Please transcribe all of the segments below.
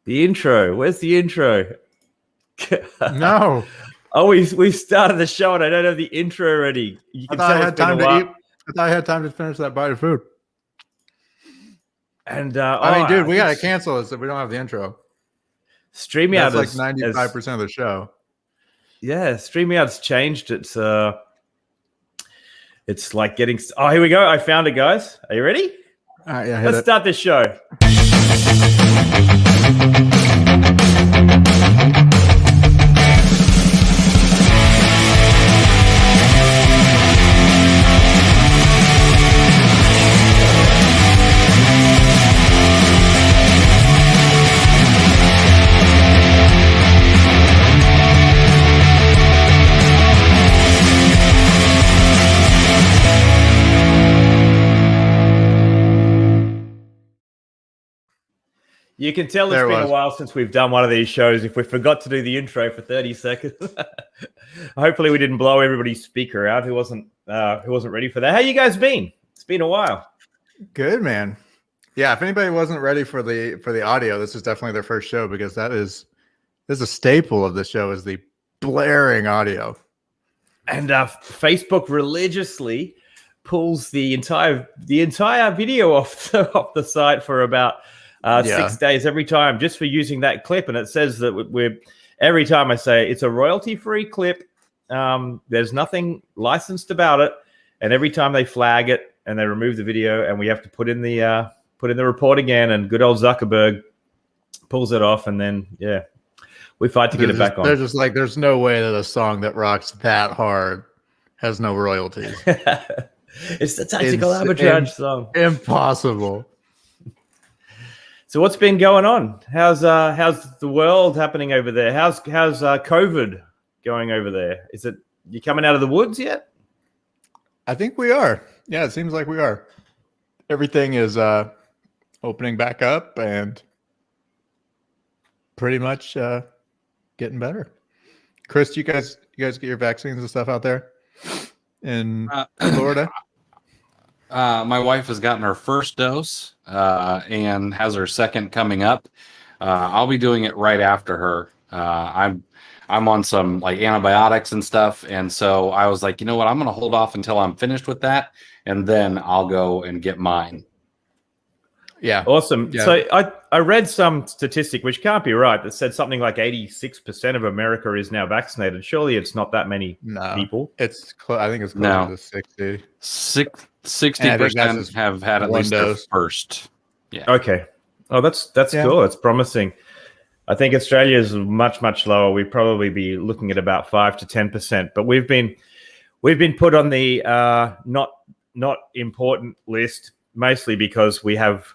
The intro. Where's the intro? No. Oh, we started the show and I don't have the intro ready. You can tell I had time to eat. I thought I had time to finish that bite of food. And I mean, dude, we gotta cancel this if we don't have the intro. StreamYard is like 95% of the show. Yeah, StreamYard's changed. It's like getting. Oh, here we go. I found it, guys. Are you ready? All right, yeah. Let's start this show. You can tell it's been a while since we've done one of these shows. If we forgot to do the intro for 30 seconds, hopefully we didn't blow everybody's speaker out who wasn't ready for that. How you guys been? It's been a while. Good, man. Yeah, if anybody wasn't ready for the audio, this is definitely their first show because this is a staple of the show is the blaring audio. And Facebook religiously pulls the entire video off the site for about 6 days every time, just for using that clip. And it says that we're every time I say it's a royalty-free clip, there's nothing licensed about it. And every time they flag it and they remove the video, and we have to put in the report again, and good old Zuckerberg pulls it off, and then we fight to get it back on. They're just like, there's no way that a song that rocks that hard has no royalties. It's the Tactical Arbitrage song. Impossible. So what's been going on? How's the world happening over there? How's COVID going over there? Is it you coming out of the woods yet? I think we are. Yeah, it seems like we are. Everything is opening back up and pretty much getting better. Chris, you guys get your vaccines and stuff out there in Florida? My wife has gotten her first dose and has her second coming up. I'll be doing it right after her. I'm on some like antibiotics and stuff, and so I was like, you know what, I'm going to hold off until I'm finished with that, and then I'll go and get mine. Yeah, awesome. Yeah. So I read some statistic which can't be right that said something like 86% of America is now vaccinated. Surely it's not that many people. It's I think it's close to 60. 60% have had at least their first. Yeah. Okay. Oh, that's cool. That's promising. I think Australia is much lower. We'd probably be looking at about 5 to 10%. But we've been put on the not important list, mostly because we have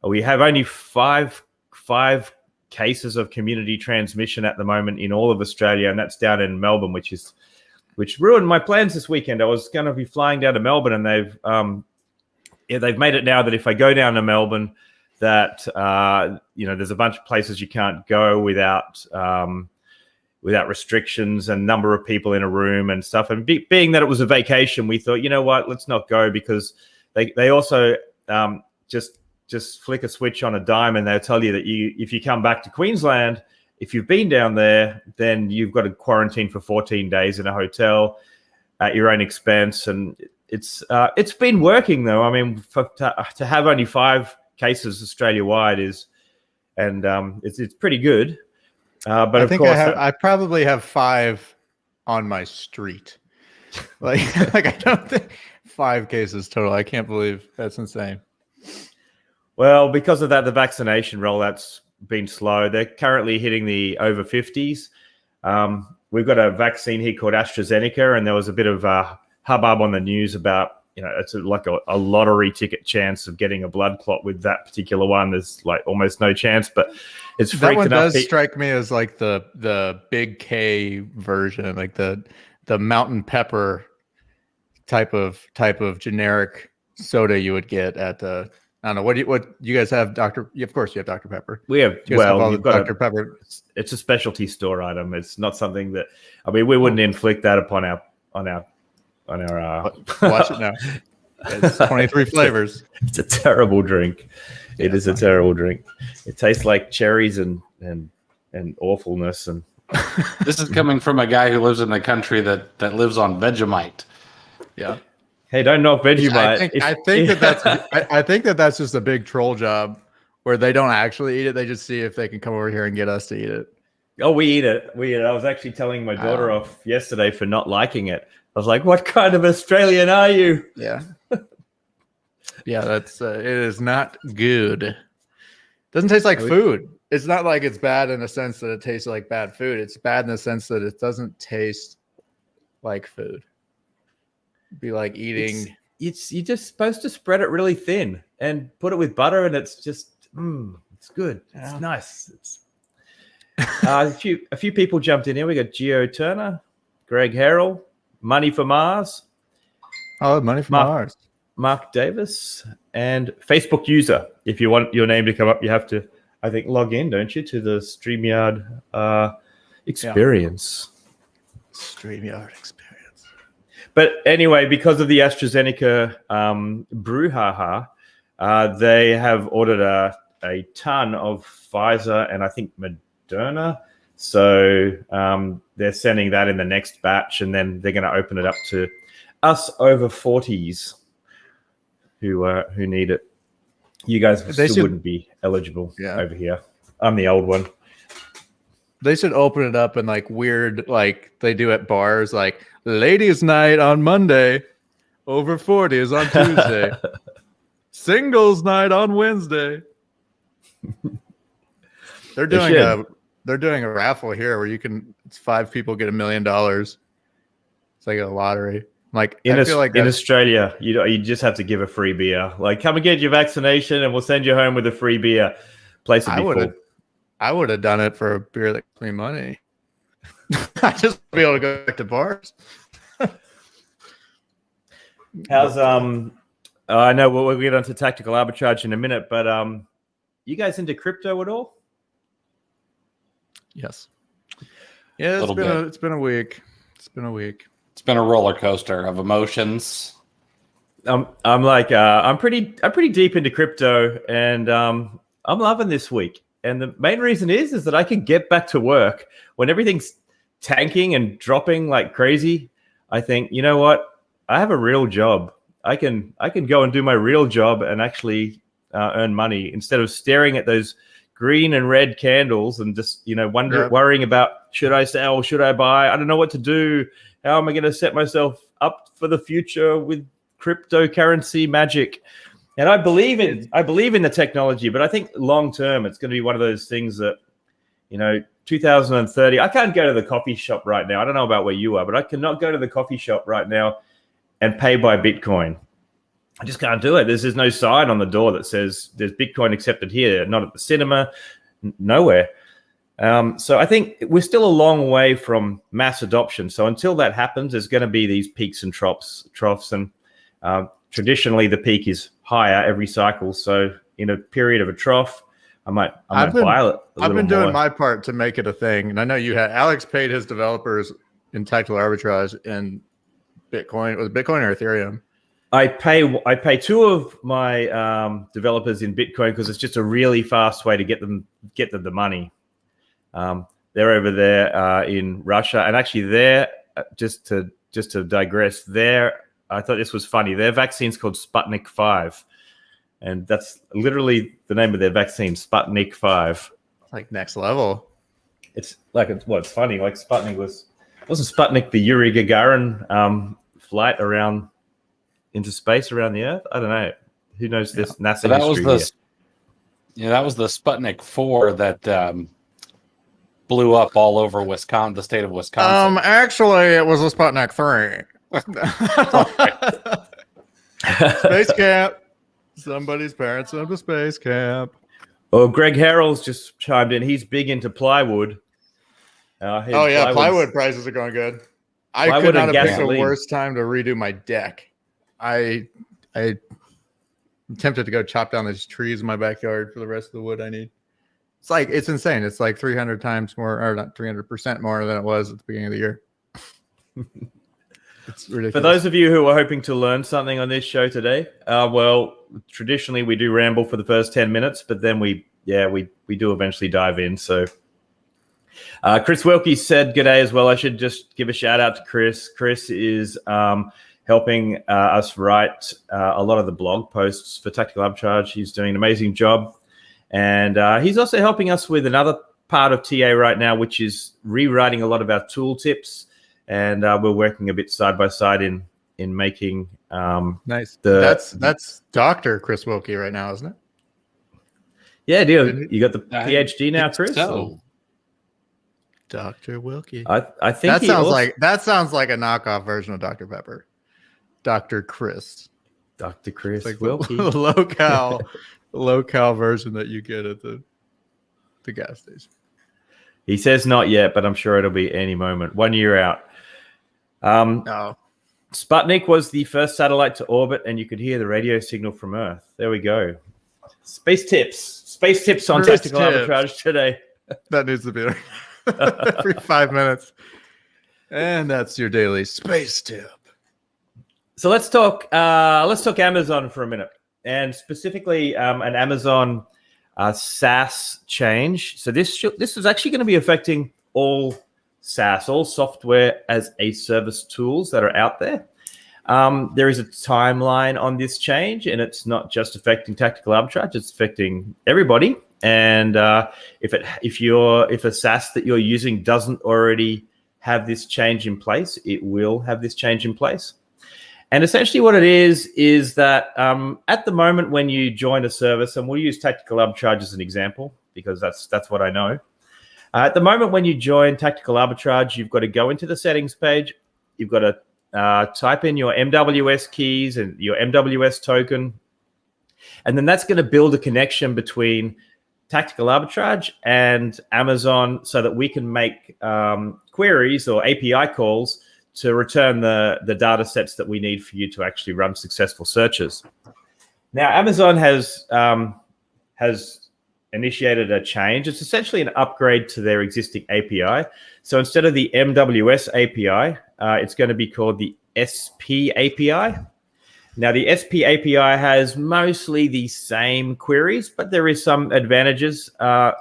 only five cases of community transmission at the moment in all of Australia, and that's down in Melbourne, which ruined my plans this weekend. I was going to be flying down to Melbourne, and they've made it now that if I go down to Melbourne, that there's a bunch of places you can't go without restrictions and number of people in a room and stuff. And being that it was a vacation, we thought, you know what, let's not go, because they also just flick a switch on a dime and they'll tell you that if you come back to Queensland, if you've been down there, then you've got to quarantine for 14 days in a hotel at your own expense. And it's been working though. I mean, to have only 5 cases Australia-wide it's pretty good. But I think I probably have 5 on my street. Like I don't think 5 cases total. I can't believe that's insane. Well, because of that, the vaccination rollout's been slow. They're currently hitting the over 50s. We've got a vaccine here called AstraZeneca, and there was a bit of hubbub on the news about, it's like a lottery ticket chance of getting a blood clot with that particular one. There's like almost no chance, but it's freaked enough. That one does strike me as like the big K version, like the mountain pepper type of generic soda you would get at the. I don't know. What you guys have, of course you have Dr. Pepper. We have, you've got Dr. Pepper. It's a specialty store item. It's not something that, we wouldn't inflict that upon our watch it now. It's 23 flavors. It's a terrible drink. It is a terrible drink. It tastes like cherries and awfulness. And This is coming from a guy who lives in the country that lives on Vegemite. Yeah. hey, don't knock Vegemite. I think that's just a big troll job where they don't actually eat it. They just see if they can come over here and get us to eat it. Oh, we eat it. I was actually telling my daughter off yesterday for not liking it. I was like, "What kind of Australian are you?" Yeah. Yeah, that's it is not good. Doesn't taste like food. It's not like it's bad in the sense that it tastes like bad food. It's bad in the sense that it doesn't taste like food. It'd be like eating. You're just supposed to spread it really thin and put it with butter, and it's just it's good. Yeah. It's nice. It's a few people jumped in here. We got Gio Turner, Greg Harrell, Money for Mars. Oh, Money for Mars. Mark Davis, and Facebook user. If you want your name to come up, you have to, I think, log in, don't you, to the StreamYard experience. Yeah. StreamYard experience. But anyway, because of the AstraZeneca brouhaha, they have ordered a ton of Pfizer and I think Moderna. So they're sending that in the next batch, and then they're going to open it up to us over 40s who need it. You guys wouldn't be eligible over here. I'm the old one. They should open it up in like weird, like they do at bars, like ladies' night on Monday, over 40s on Tuesday, singles night on Wednesday. They're doing a raffle here where it's 5 people get $1 million. It's like a lottery. Like in Australia, you just have to give a free beer. Like, come and get your vaccination, and we'll send you home with a free beer. Place would be full. I would have done it for a beer that cost me money. I just be able to go back to bars. How's I know we'll get onto tactical arbitrage in a minute, but you guys into crypto at all? Yes. Yeah, it's been a week. It's been a week. It's been a roller coaster of emotions. I'm pretty deep into crypto, and I'm loving this week. And the main reason is that I can get back to work when everything's tanking and dropping like crazy. I think, you know what? I have a real job. I can go and do my real job and actually earn money instead of staring at those green and red candles and just worrying about, should I sell, should I buy? I don't know what to do. How am I going to set myself up for the future with cryptocurrency magic? And I believe in the technology, but I think long term it's going to be one of those things that, 2030. I can't go to the coffee shop right now. I don't know about where you are, but I cannot go to the coffee shop right now and pay by Bitcoin. I just can't do it. There's no sign on the door that says there's Bitcoin accepted here, not at the cinema, nowhere. So I think we're still a long way from mass adoption. So until that happens, there's going to be these peaks and troughs. And traditionally, the peak is higher every cycle. So in a period of a trough, I might buy it. I've been doing my part to make it a thing. And I know Alex paid his developers in Tactical Arbitrage in Bitcoin. Was it Bitcoin or Ethereum? I pay 2 of my developers in Bitcoin because it's just a really fast way to get them the money. They're over there in Russia, and actually they're just to digress. I thought this was funny. Their vaccine's called Sputnik 5, and that's literally the name of their vaccine, Sputnik 5. Like next level. It's funny. Like Sputnik wasn't Sputnik the Yuri Gagarin flight around into space around the Earth? I don't know. Who knows this NASA history here? That was the Sputnik 4 that blew up all over Wisconsin, the state of Wisconsin. Actually, it was a Sputnik 3. Space camp. Somebody's parents went to space camp. Oh, Greg Harrell's just chimed in. He's big into plywood. Plywood prices are going good. I could not have picked a worse time to redo my deck. I tempted to go chop down these trees in my backyard for the rest of the wood I need. It's insane. It's like 300 times more, or not 300% more than it was at the beginning of the year. It's ridiculous. For those of you who are hoping to learn something on this show today, well, traditionally we do ramble for the first 10 minutes, but then we do eventually dive in. So Chris Wilkie said g'day as well. I should just give a shout out to Chris. Chris is helping us write a lot of the blog posts for Tactical Arbitrage. He's doing an amazing job. And he's also helping us with another part of TA right now, which is rewriting a lot of our tool tips. And we're working a bit side by side in making nice. That's Dr. Chris Wilkie right now, isn't it? Yeah, dude. You got the PhD now, Chris? So. Dr. Wilkie. I think that sounds like a knockoff version of Dr. Pepper. Dr. Chris. Dr. Chris like Wilkie. The low-cal version that you get at the gas station. He says not yet, but I'm sure it'll be any moment. 1 year out. Sputnik was the first satellite to orbit, and you could hear the radio signal from Earth. There we go. Space tips on Tactical Arbitrage today. That needs to be every 5 minutes. And that's your daily space tip. So let's talk Amazon for a minute, and specifically an Amazon SaaS change. So this is actually going to be affecting all SaaS, all software as a service tools that are out there. There is a timeline on this change, and it's not just affecting Tactical Arbitrage; it's affecting everybody. And if a SaaS that you're using doesn't already have this change in place, it will have this change in place. And essentially what it is that at the moment when you join a service, and we'll use Tactical Arbitrage as an example because that's what I know. At the moment when you join Tactical Arbitrage, you've got to go into the settings page. You've got to type in your MWS keys and your MWS token. And then that's going to build a connection between Tactical Arbitrage and Amazon so that we can make queries or API calls to return the data sets that we need for you to actually run successful searches. Now, Amazon has initiated a change. It's essentially an upgrade to their existing API. So instead of the MWS API, it's going to be called the SP API. Now, the SP API has mostly the same queries, but there is some advantages and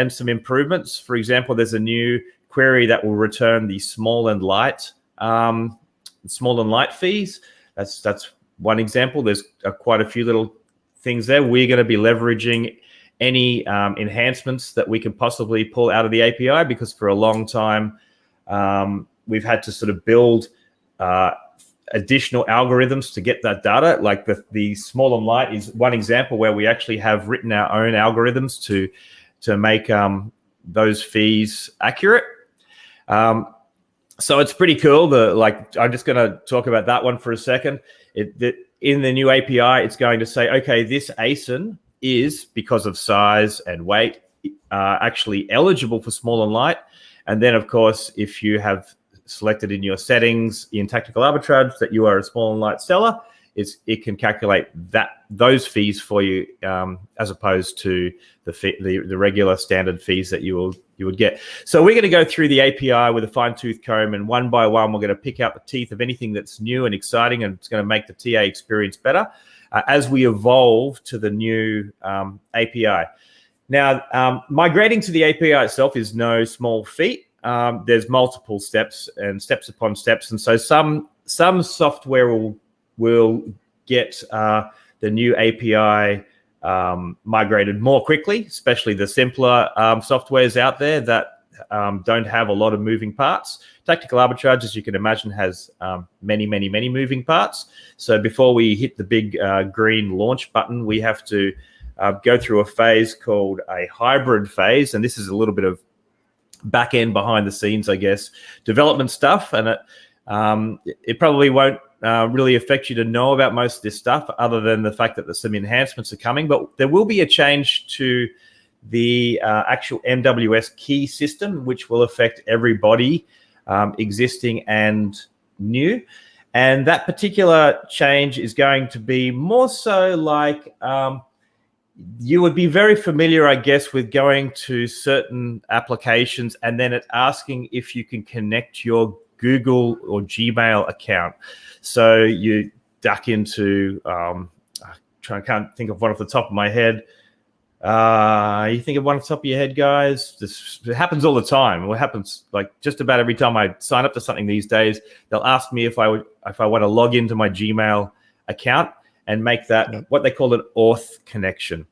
some improvements. For example, there's a new query that will return the small and light fees. That's one example. There's quite a few little things there. We're going to be leveraging any enhancements that we can possibly pull out of the API, because for a long time we've had to sort of build additional algorithms to get that data. Like the small and light is one example where we actually have written our own algorithms to make those fees accurate. So it's pretty cool. I'm just going to talk about that one for a second. In the new API, it's going to say, okay, this ASIN is, because of size and weight, actually eligible for small and light. And then, of course, if you have selected in your settings in Tactical Arbitrage that you are a small and light seller, it can calculate those fees for you, as opposed to the regular standard fees that you would get. So we're going to go through the API with a fine-tooth comb, and one by one we're going to pick out the teeth of anything that's new and exciting, and it's going to make the TA experience better as we evolve to the new API. Now, migrating to the API itself is no small feat. There's multiple steps and steps upon steps, and so some software will get the new API migrated more quickly, especially the simpler softwares out there that don't have a lot of moving parts. Tactical Arbitrage, as you can imagine, has many moving parts. So before we hit the big green launch button, we have to go through a phase called a hybrid phase. And this is a little bit of back end behind the scenes, I guess, development stuff. And it probably won't really affect you to know about most of this stuff, other than the fact that there's some enhancements are coming. But there will be a change to the actual MWS key system, which will affect everybody, existing and new. And that particular change is going to be more so like you would be very familiar, I guess, with going to certain applications and then it asking if you can connect your Google or Gmail account. So you duck into, I can't think of one off the top of my head. You think of one off the top of your head, guys? It happens all the time. It happens like just about every time I sign up to something these days. They'll ask me if I want to log into my Gmail account and make that what they call an auth connection.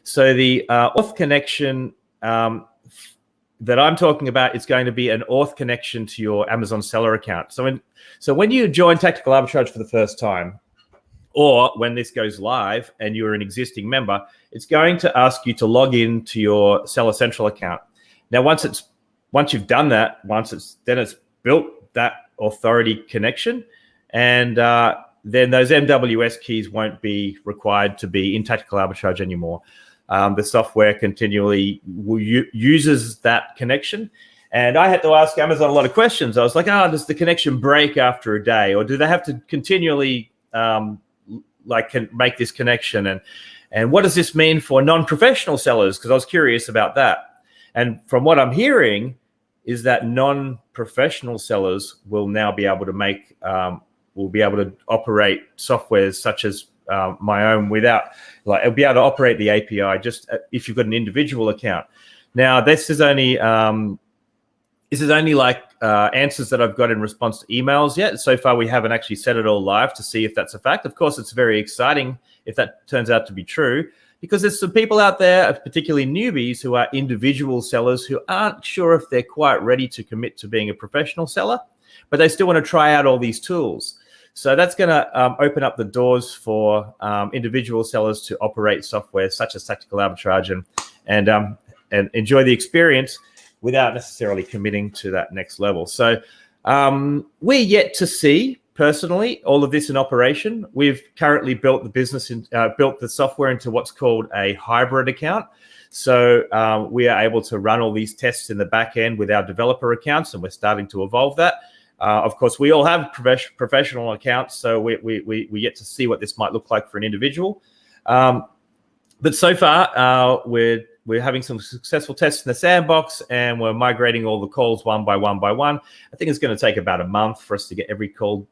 So the auth connection that I'm talking about is going to be an auth connection to your Amazon seller account. So when you join Tactical Arbitrage for the first time, or when this goes live and you're an existing member, it's going to ask you to log in to your Seller Central account. Now, once you've done that, it's built that authority connection, and then those MWS keys won't be required to be in Tactical Arbitrage anymore. The software continually uses that connection. And I had to ask Amazon a lot of questions. I was like, does the connection break after a day? Or do they have to continually can make this connection? And what does this mean for non-professional sellers? Because I was curious about that. And from what I'm hearing is that non-professional sellers will now be able to will be able to operate softwares such as my own without, it'll be able to operate the API just if you've got an individual account. Now, this is only answers that I've got in response to emails yet. So far, we haven't actually set it all live to see if that's a fact. Of course, it's very exciting if that turns out to be true, because there's some people out there, particularly newbies, who are individual sellers who aren't sure if they're quite ready to commit to being a professional seller, but they still want to try out all these tools. So that's going to open up the doors for individual sellers to operate software such as Tactical Arbitrage and enjoy the experience without necessarily committing to that next level. So we're yet to see, personally, all of this in operation. We've currently built the software into what's called a hybrid account. So we are able to run all these tests in the back end with our developer accounts, and we're starting to evolve that. Of course, we all have professional accounts, so we yet to see what this might look like for an individual. But so far, we're having some successful tests in the sandbox, and we're migrating all the calls one by one by one. I think it's going to take about a month for us to get every call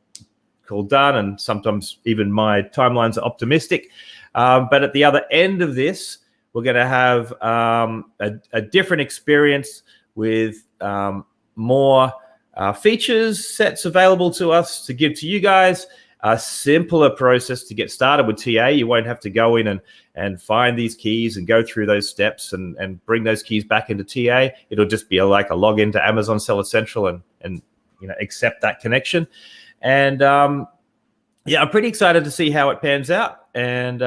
done, and sometimes even my timelines are optimistic. But at the other end of this, we're going to have a different experience with more features sets available to us to give to you guys, a simpler process to get started with TA. You won't have to go in and find these keys and go through those steps and bring those keys back into TA. It'll just be like a login to Amazon Seller Central and accept that connection. And I'm pretty excited to see how it pans out. And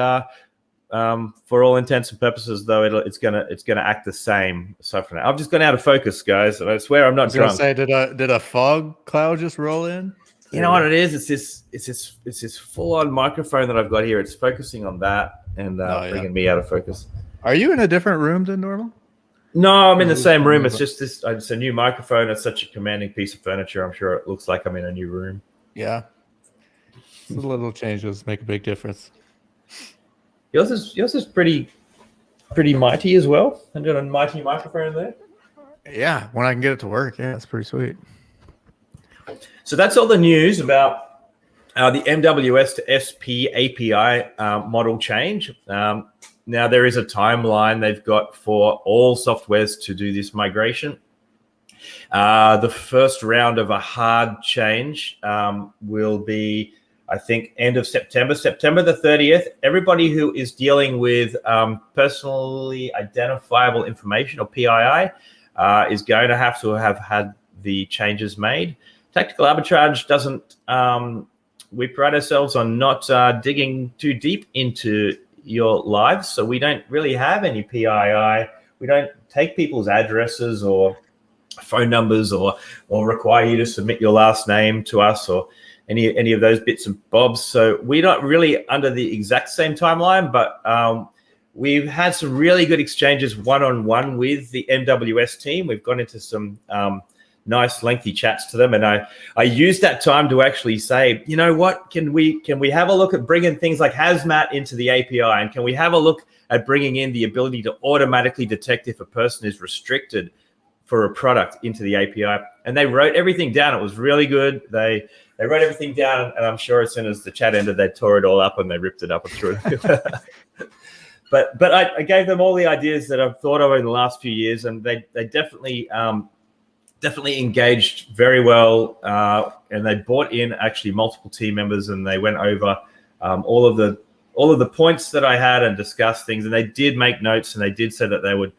for all intents and purposes, though, it's gonna act the same. So for now, I've just gone out of focus, guys, and I swear I'm not drunk. Say, did a fog cloud just roll in? You know what it is? It's this full-on microphone that I've got here. It's focusing on that and bringing me out of focus. Are you in a different room than normal? No, I'm in the same room. It's just this. It's a new microphone. It's such a commanding piece of furniture. I'm sure it looks like I'm in a new room. Yeah, the little changes make a big difference. Yours is pretty mighty as well. And got a mighty microphone there. Yeah, when I can get it to work, yeah, it's pretty sweet. So that's all the news about the MWS to SP API model change. Now there is a timeline they've got for all softwares to do this migration. The first round of a hard change will be, I think, end of September the 30th. Everybody who is dealing with personally identifiable information, or PII, is going to have had the changes made. Tactical Arbitrage doesn't, we pride ourselves on not digging too deep into your lives, so we don't really have any PII. We don't take people's addresses or phone numbers or require you to submit your last name to us or any of those bits and bobs. So we're not really under the exact same timeline, but we've had some really good exchanges one-on-one with the MWS team. We've gone into some nice lengthy chats to them, and I used that time to actually say, you know what, can we have a look at bringing things like hazmat into the API, and can we have a look at bringing in the ability to automatically detect if a person is restricted for a product into the API, and they wrote everything down. It was really good. They wrote everything down, and I'm sure as soon as the chat ended, they tore it all up and they ripped it up and threw it. But I gave them all the ideas that I've thought of in the last few years, and they definitely engaged very well, and they brought in actually multiple team members, and they went over all of the points that I had and discussed things, and they did make notes, and they did say that they would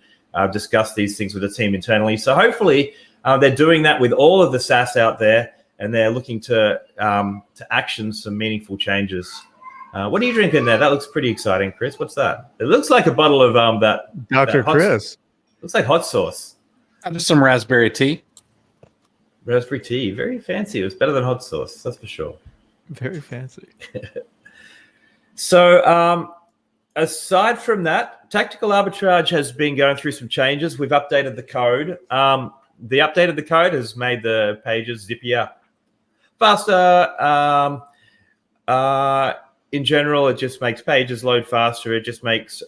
discuss these things with the team internally. So hopefully they're doing that with all of the SaaS out there, and they're looking to action some meaningful changes. What are you drinking there? That looks pretty exciting, Chris. What's that? It looks like a bottle of that Dr. Chris. Looks like hot sauce. Just some raspberry tea. Raspberry tea, very fancy. It was better than hot sauce, that's for sure. Very fancy. So aside from that, Tactical Arbitrage has been going through some changes. We've updated the code. The update of the code has made the pages zippier, faster. In general, it just makes pages load faster. It just makes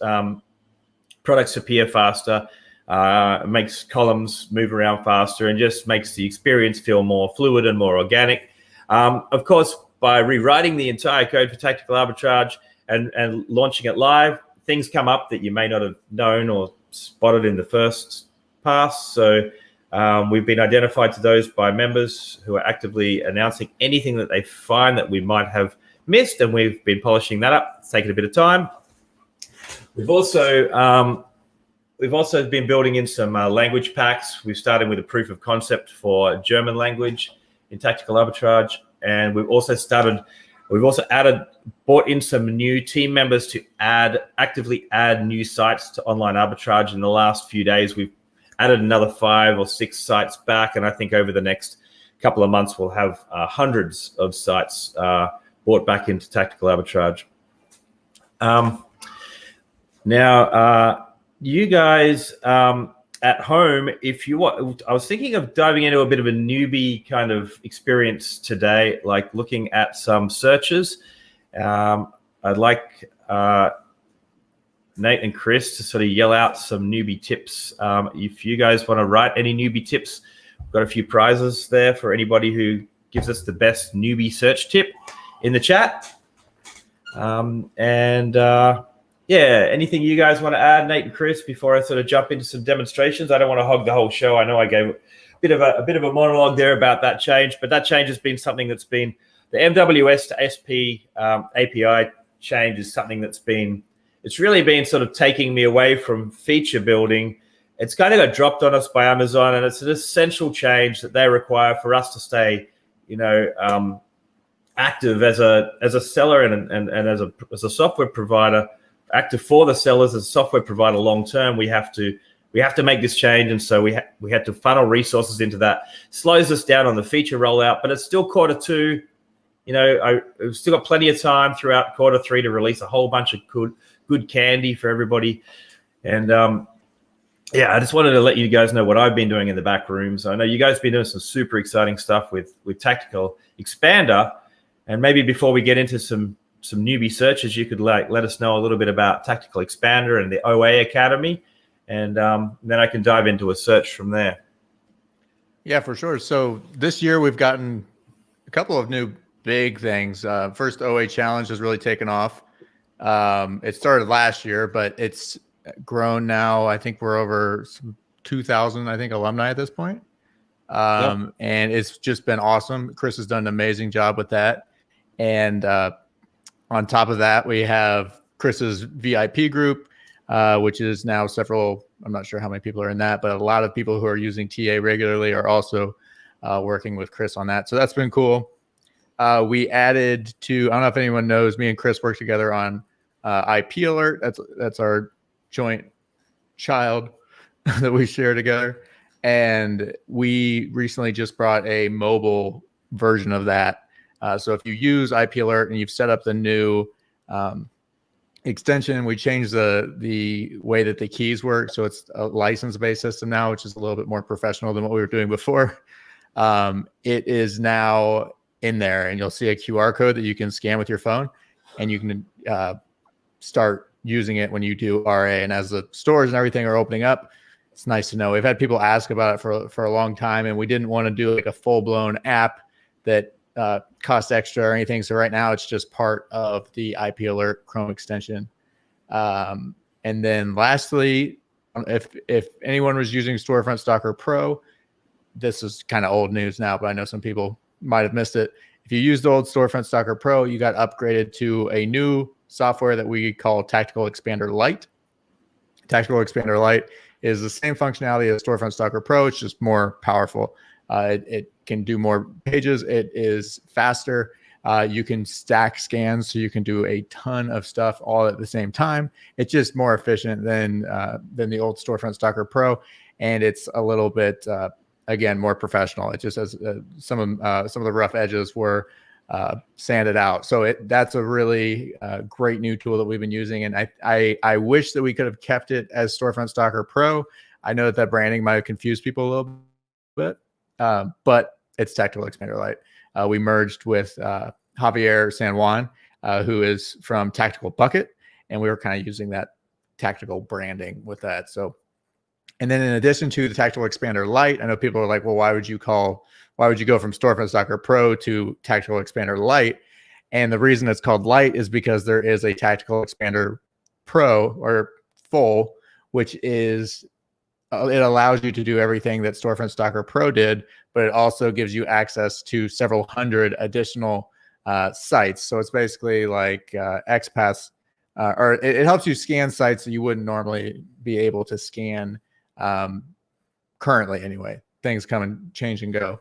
products appear faster. It makes columns move around faster, and just makes the experience feel more fluid and more organic. Of course, by rewriting the entire code for Tactical Arbitrage and launching it live, things come up that you may not have known or spotted in the first pass. So we've been identified to those by members who are actively announcing anything that they find that we might have missed, and we've been polishing that up. It's taken a bit of time. We've also been building in some language packs. We've started with a proof of concept for German language in Tactical Arbitrage, and we've also brought in some new team members to actively add new sites to online arbitrage. In the last few days, we've added another 5 or 6 sites back, and I think over the next couple of months we'll have hundreds of sites brought back into Tactical Arbitrage. Now, you guys at home, if you want, I was thinking of diving into a bit of a newbie kind of experience today, like looking at some searches. I'd like Nate and Chris to sort of yell out some newbie tips. If you guys want to write any newbie tips, we've got a few prizes there for anybody who gives us the best newbie search tip in the chat. Yeah, anything you guys want to add, Nate and Chris, before I sort of jump into some demonstrations? I don't want to hog the whole show. I know I gave a bit of a monologue there about that change, but that change has been something that's been the MWS to SP API change is something it's really been sort of taking me away from feature building. It's kind of got dropped on us by Amazon, and it's an essential change that they require for us to stay, active as a seller and as a software provider, active for the sellers as a software provider long term. We have to make this change, and so we had to funnel resources into that. Slows us down on the feature rollout, but it's still quarter 2. I've still got plenty of time throughout quarter 3 to release a whole bunch of good candy for everybody. And I just wanted to let you guys know what I've been doing in the back rooms. I know you guys have been doing some super exciting stuff with Tactical Expander. And maybe before we get into some newbie searches, you could let us know a little bit about Tactical Expander and the OA Academy. And then I can dive into a search from there. Yeah, for sure. So this year we've gotten a couple of new big things. First, OA Challenge has really taken off. It started last year, but it's grown now. I think we're over 2,000, alumni at this point. And it's just been awesome. Chris has done an amazing job with that. And on top of that, we have Chris's VIP group, which is now I'm not sure how many people are in that, but a lot of people who are using TA regularly are also working with Chris on that. So that's been cool. We added I don't know if anyone knows, me and Chris work together on IP Alert. That's our joint child that we share together. And we recently just brought a mobile version of that. So if you use IP Alert and you've set up the new extension, we changed the way that the keys work. So it's a license-based system now, which is a little bit more professional than what we were doing before. It is now in there, and you'll see a QR code that you can scan with your phone, and you can start using it when you do RA. And as the stores and everything are opening up, it's nice to know. We've had people ask about it for a long time, and we didn't want to do like a full blown app that costs extra or anything. So right now it's just part of the IP Alert Chrome extension. And then lastly, if anyone was using Storefront Stalker Pro, this is kind of old news now, but I know some people might have missed it. If you used the old Storefront Stalker Pro, you got upgraded to a new software that we call Tactical Expander Lite. Tactical Expander Lite is the same functionality as Storefront Stalker Pro. It's just more powerful. It can do more pages. It is faster. You can stack scans, so you can do a ton of stuff all at the same time. It's just more efficient than the old Storefront Stalker Pro, and it's a little bit again more professional. It just has some of the rough edges were sanded out. So that's a really great new tool that we've been using, and I wish that we could have kept it as Storefront Stalker Pro. I know that branding might have confused people a little bit, but it's Tactical Expander Lite. We merged with Javier San Juan, who is from Tactical Bucket, and we were kind of using that tactical branding with that. So, and then in addition to the Tactical Expander Lite, I know people are like, well, why would you go from Storefront Stalker Pro to Tactical Expander Lite? And the reason it's called Lite is because there is a Tactical Expander Pro or Full, which is it allows you to do everything that Storefront Stalker Pro did, but it also gives you access to several hundred additional sites. So it's basically like XPath, or it helps you scan sites that you wouldn't normally be able to scan currently anyway. Things come and change and go.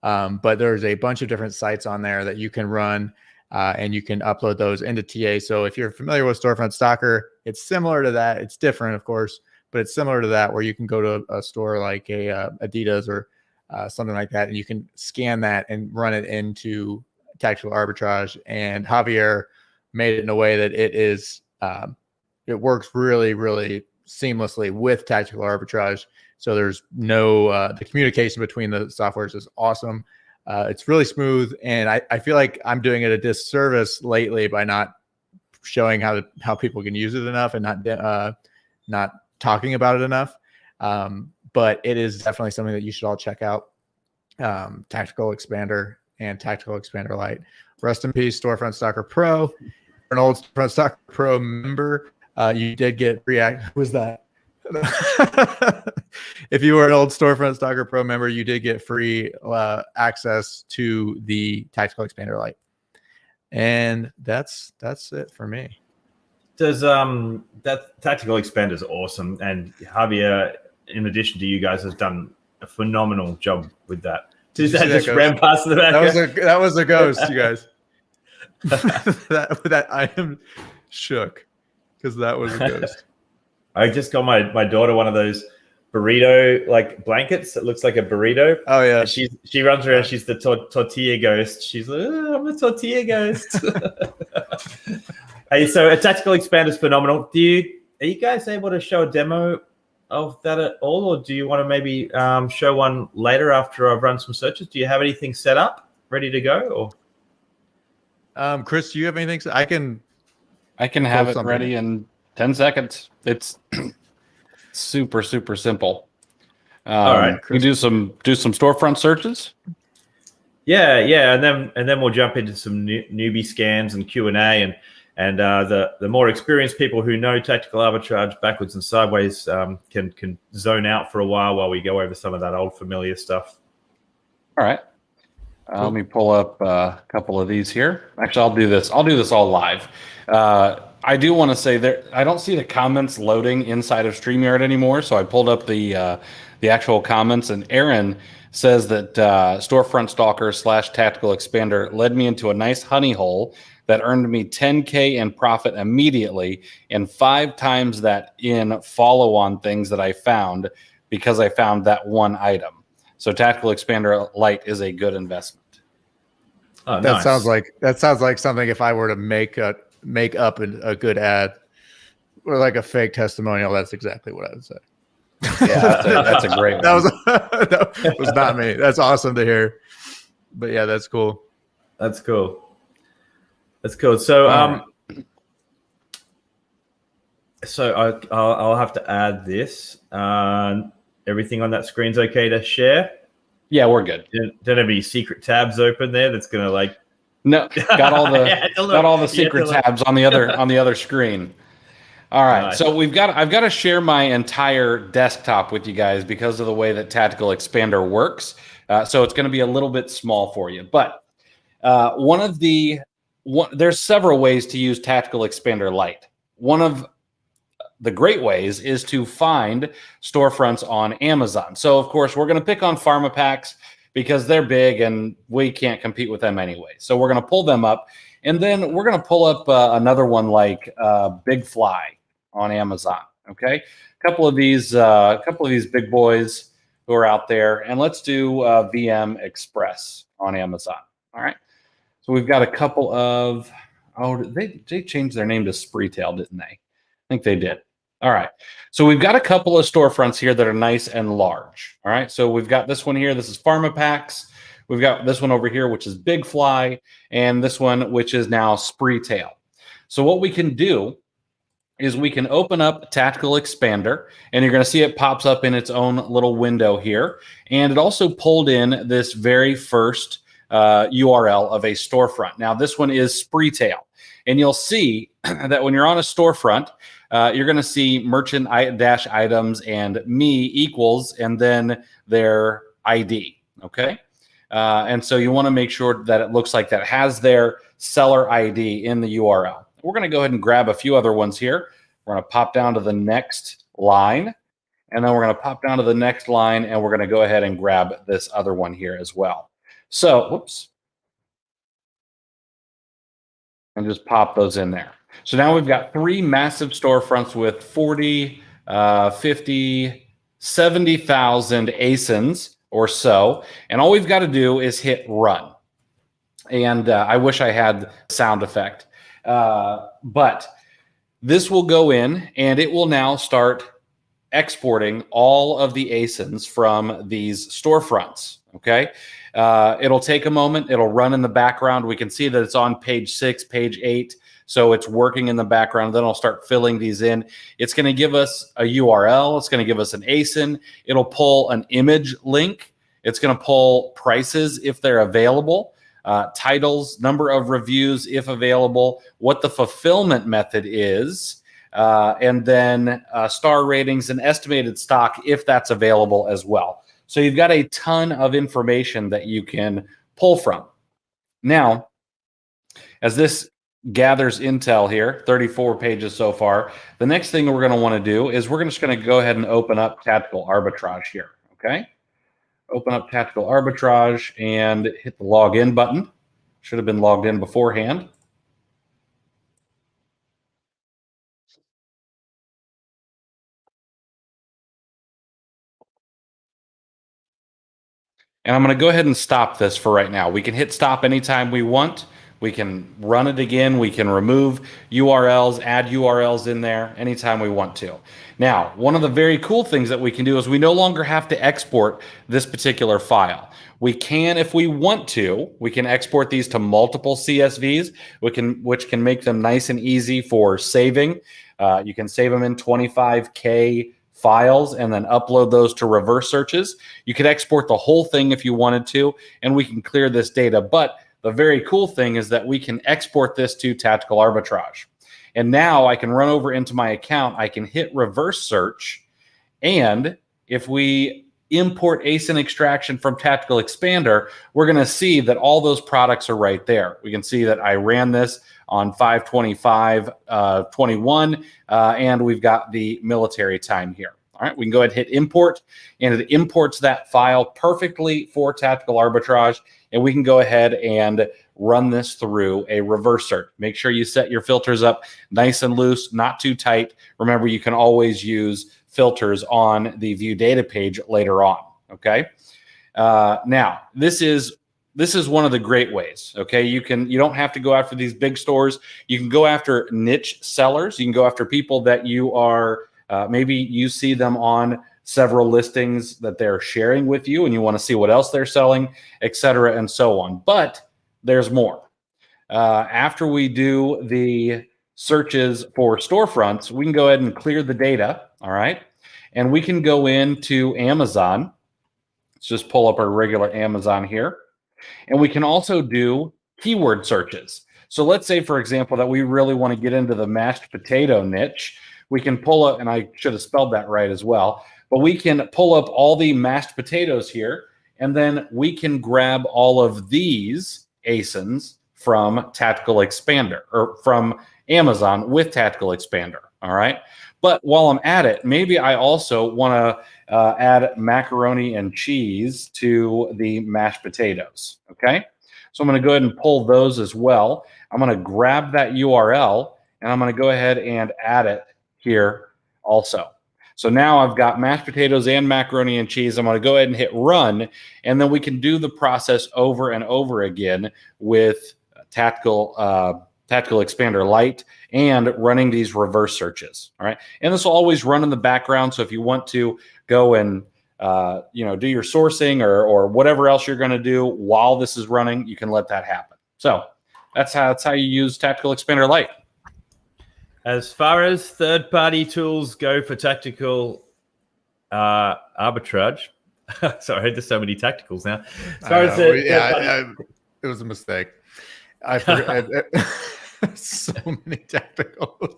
But there's a bunch of different sites on there that you can run, and you can upload those into TA. So if you're familiar with Storefront Stalker, it's similar to that. It's different, of course, but it's similar to that, where you can go to a store like Adidas or something like that, and you can scan that and run it into Tactical Arbitrage. And Javier made it in a way that it works really, really seamlessly with Tactical Arbitrage. So there's no the communication between the softwares is awesome. It's really smooth, and I feel like I'm doing it a disservice lately by not showing how people can use it enough, and not talking about it enough. But it is definitely something that you should all check out. Tactical Expander and Tactical Expander Lite. Rest in peace, Storefront Stalker Pro. An old Storefront Stalker Pro member, you did get free access. Was that? If you were an old Storefront Stalker Pro member, you did get free access to the Tactical Expander Lite. And that's it for me. Does that Tactical Expander is awesome, and Javier, in addition to you guys, has done a phenomenal job with that. Did that just ran past the back? That was a ghost, you guys. that I am shook because that was a ghost. I just got my daughter one of those burrito like blankets that looks like a burrito. Oh yeah, and she runs around. She's the tortilla ghost. She's like, oh, I'm a tortilla ghost. Hey, so a Tactical Expander is phenomenal. Are you guys able to show a demo of that at all, or do you want to maybe show one later after I've run some searches? Do you have anything set up, ready to go? Or Chris, do you have anything? I can have it ready in 10 seconds. It's super, super simple. All right, we do some storefront searches. Yeah, and then we'll jump into some newbie scams and Q&A, and the more experienced people who know Tactical Arbitrage backwards and sideways can zone out for a while we go over some of that old familiar stuff. All right. Cool. Let me pull up a couple of these here. Actually, I'll do this all live. I do want to say there, I don't see the comments loading inside of StreamYard anymore, so I pulled up the actual comments, and Aaron says that Storefront Stalker / Tactical Expander led me into a nice honey hole that earned me 10K in profit immediately and 5 times that in follow-on things that I found because I found that one item. So Tactical Expander Lite is a good investment. Oh, that nice. sounds like something if I were to make up a good ad or like a fake testimonial. That's exactly what I would say. Yeah, that's a great one. That was not me. That's awesome to hear. But yeah, that's cool. That's cool. So so I'll have to add this. everything on that screen's okay to share? Yeah, we're good. Don't have any secret tabs open there that's gonna like. No, got all the got all the Yeah, secret tabs on the other screen. All right, Nice. so I've got to share my entire desktop with you guys because of the way that Tactical Expander works. So it's going to be a little bit small for you, but there's several ways to use Tactical Expander Lite. One of the great ways is to find storefronts on Amazon. So of course we're going to pick on PharmaPacks because they're big and we can't compete with them anyway. So we're going to pull them up, and then we're going to pull up another one like Big Fly on Amazon. Okay, a couple of these big boys who are out there, and let's do VM Express on Amazon. All right, so we've got a couple of they changed their name to Spreetail, didn't they? I think they did. All right, so we've got a couple of storefronts here that are nice and large. All right, so we've got this one here. This is PharmaPacks. We've got this one over here, which is Big Fly, and this one, which is now Spreetail. So what we can do is we can open up Tactical Expander, and you're going to see it pops up in its own little window here. And it also pulled in this very first URL of a storefront. Now, this one is Spreetail, and you'll see that when you're on a storefront, you're going to see merchant dash items and me equals, and then their ID. Okay. And so you want to make sure that it looks like that has their seller ID in the URL. We're going to go ahead and grab a few other ones here. We're going to pop down to the next line, and then we're going to pop down to the next line, and we're going to go ahead and grab this other one here as well. So, whoops. And just pop those in there. So now we've got 3 massive storefronts with 40, 50, 70,000 ASINs or so. And all we've got to do is hit run. And I wish I had sound effect. But this will go in, and it will now start exporting all of the ASINs from these storefronts. Okay. It'll take a moment. It'll run in the background. We can see that it's on page 6, page 8. So it's working in the background. Then I'll start filling these in. It's going to give us a URL. It's going to give us an ASIN. It'll pull an image link. It's going to pull prices if they're available. Titles, number of reviews if available, what the fulfillment method is, and then star ratings and estimated stock if that's available as well. So you've got a ton of information that you can pull from. Now, as this gathers intel here, 34 pages so far, the next thing we're going to want to do is we're just going to go ahead and open up Tactical Arbitrage here, okay? Open up Tactical Arbitrage and hit the login button. Should have been logged in beforehand. And I'm going to go ahead and stop this for right now. We can hit stop anytime we want. We can run it again. We can remove URLs, add URLs in there anytime we want to. Now, one of the very cool things that we can do is we no longer have to export this particular file. We can, if we want to, we can export these to multiple CSVs, which can make them nice and easy for saving. You can save them in 25K files and then upload those to reverse searches. You could export the whole thing if you wanted to, and we can clear this data. But the very cool thing is that we can export this to Tactical Arbitrage. And now I can run over into my account. I can hit reverse search. And if we import ASIN extraction from Tactical Expander, we're going to see that all those products are right there. We can see that I ran this on 5/25/21, and we've got the military time here. All right, we can go ahead and hit import, and it imports that file perfectly for Tactical Arbitrage, and we can go ahead and run this through a reverse search. Make sure you set your filters up nice and loose, not too tight. Remember, you can always use filters on the view data page later on. Okay. Now, this is one of the great ways. Okay, you don't have to go after these big stores. You can go after niche sellers. You can go after people that you are maybe you see them on several listings that they're sharing with you, and you want to see what else they're selling, etc., and so on. But there's more. After we do the searches for storefronts, we can go ahead and clear the data. All right. And we can go into Amazon. Let's just pull up our regular Amazon here. And we can also do keyword searches. So let's say, for example, that we really want to get into the mashed potato niche. We can pull up, and I should have spelled that right as well, but we can pull up all the mashed potatoes here, and then we can grab all of these ASINs from Tactical Expander or from Amazon with Tactical Expander. All right. But while I'm at it, maybe I also want to add macaroni and cheese to the mashed potatoes. Okay. So I'm going to go ahead and pull those as well. I'm going to grab that URL and I'm going to go ahead and add it here also. So now I've got mashed potatoes and macaroni and cheese. I'm going to go ahead and hit run, and then we can do the process over and over again with Tactical Expander Lite and running these reverse searches. All right. And this will always run in the background. So if you want to go and do your sourcing or whatever else you're going to do while this is running, you can let that happen. So that's how you use Tactical Expander Lite. As far as third-party tools go for tactical arbitrage, sorry, there's so many tacticals now. As far as it was a mistake. I forgot. So many tacticals.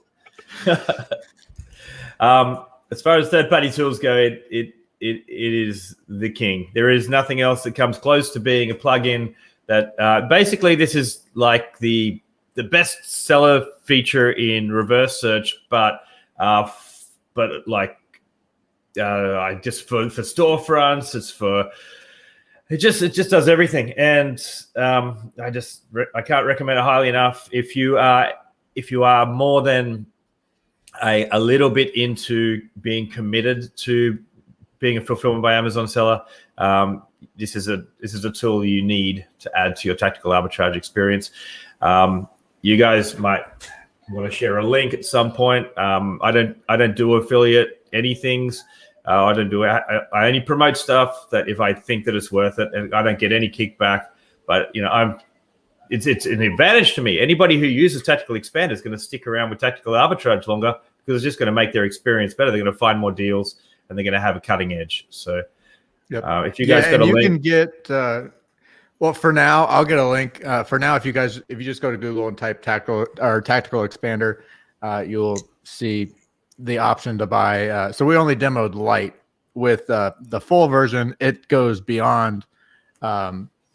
As far as third-party tools go, it is the king. There is nothing else that comes close to being a plugin. That basically this is like the best seller feature in reverse search, but like I just for storefronts, it just does everything, and I can't recommend it highly enough. If you are more than a little bit into being committed to being a fulfillment by Amazon seller, this is a tool you need to add to your tactical arbitrage experience. You guys might want to share a link at some point. I don't do affiliate anythings. I don't do it. I only promote stuff that if I think that it's worth it, and I don't get any kickback. But it's an advantage to me. Anybody who uses Tactical Expander is going to stick around with Tactical Arbitrage longer because it's just going to make their experience better. They're going to find more deals and they're going to have a cutting edge. So, if you guys got a link, you can get. Well, for now, I'll get a link. For now, if you just go to Google and type Tactical Expander, you'll see the option to buy. So we only demoed Lite. With the full version, it goes beyond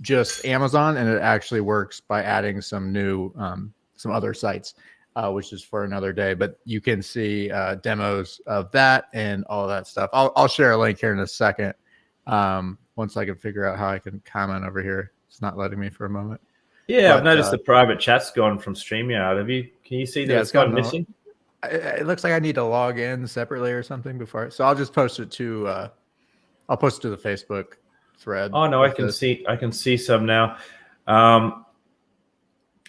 just Amazon, and it actually works by adding some new some other sites, which is for another day. But you can see demos of that and all that stuff. I'll share a link here in a second. Once I can figure out how I can comment over here. It's not letting me for a moment. Yeah, I've noticed the private chat's gone from StreamYard. Can you see that it's gone missing? It looks like I need to log in separately or something before. So I'll just post it to I'll post it to the Facebook thread. Oh no, I can see some now. I've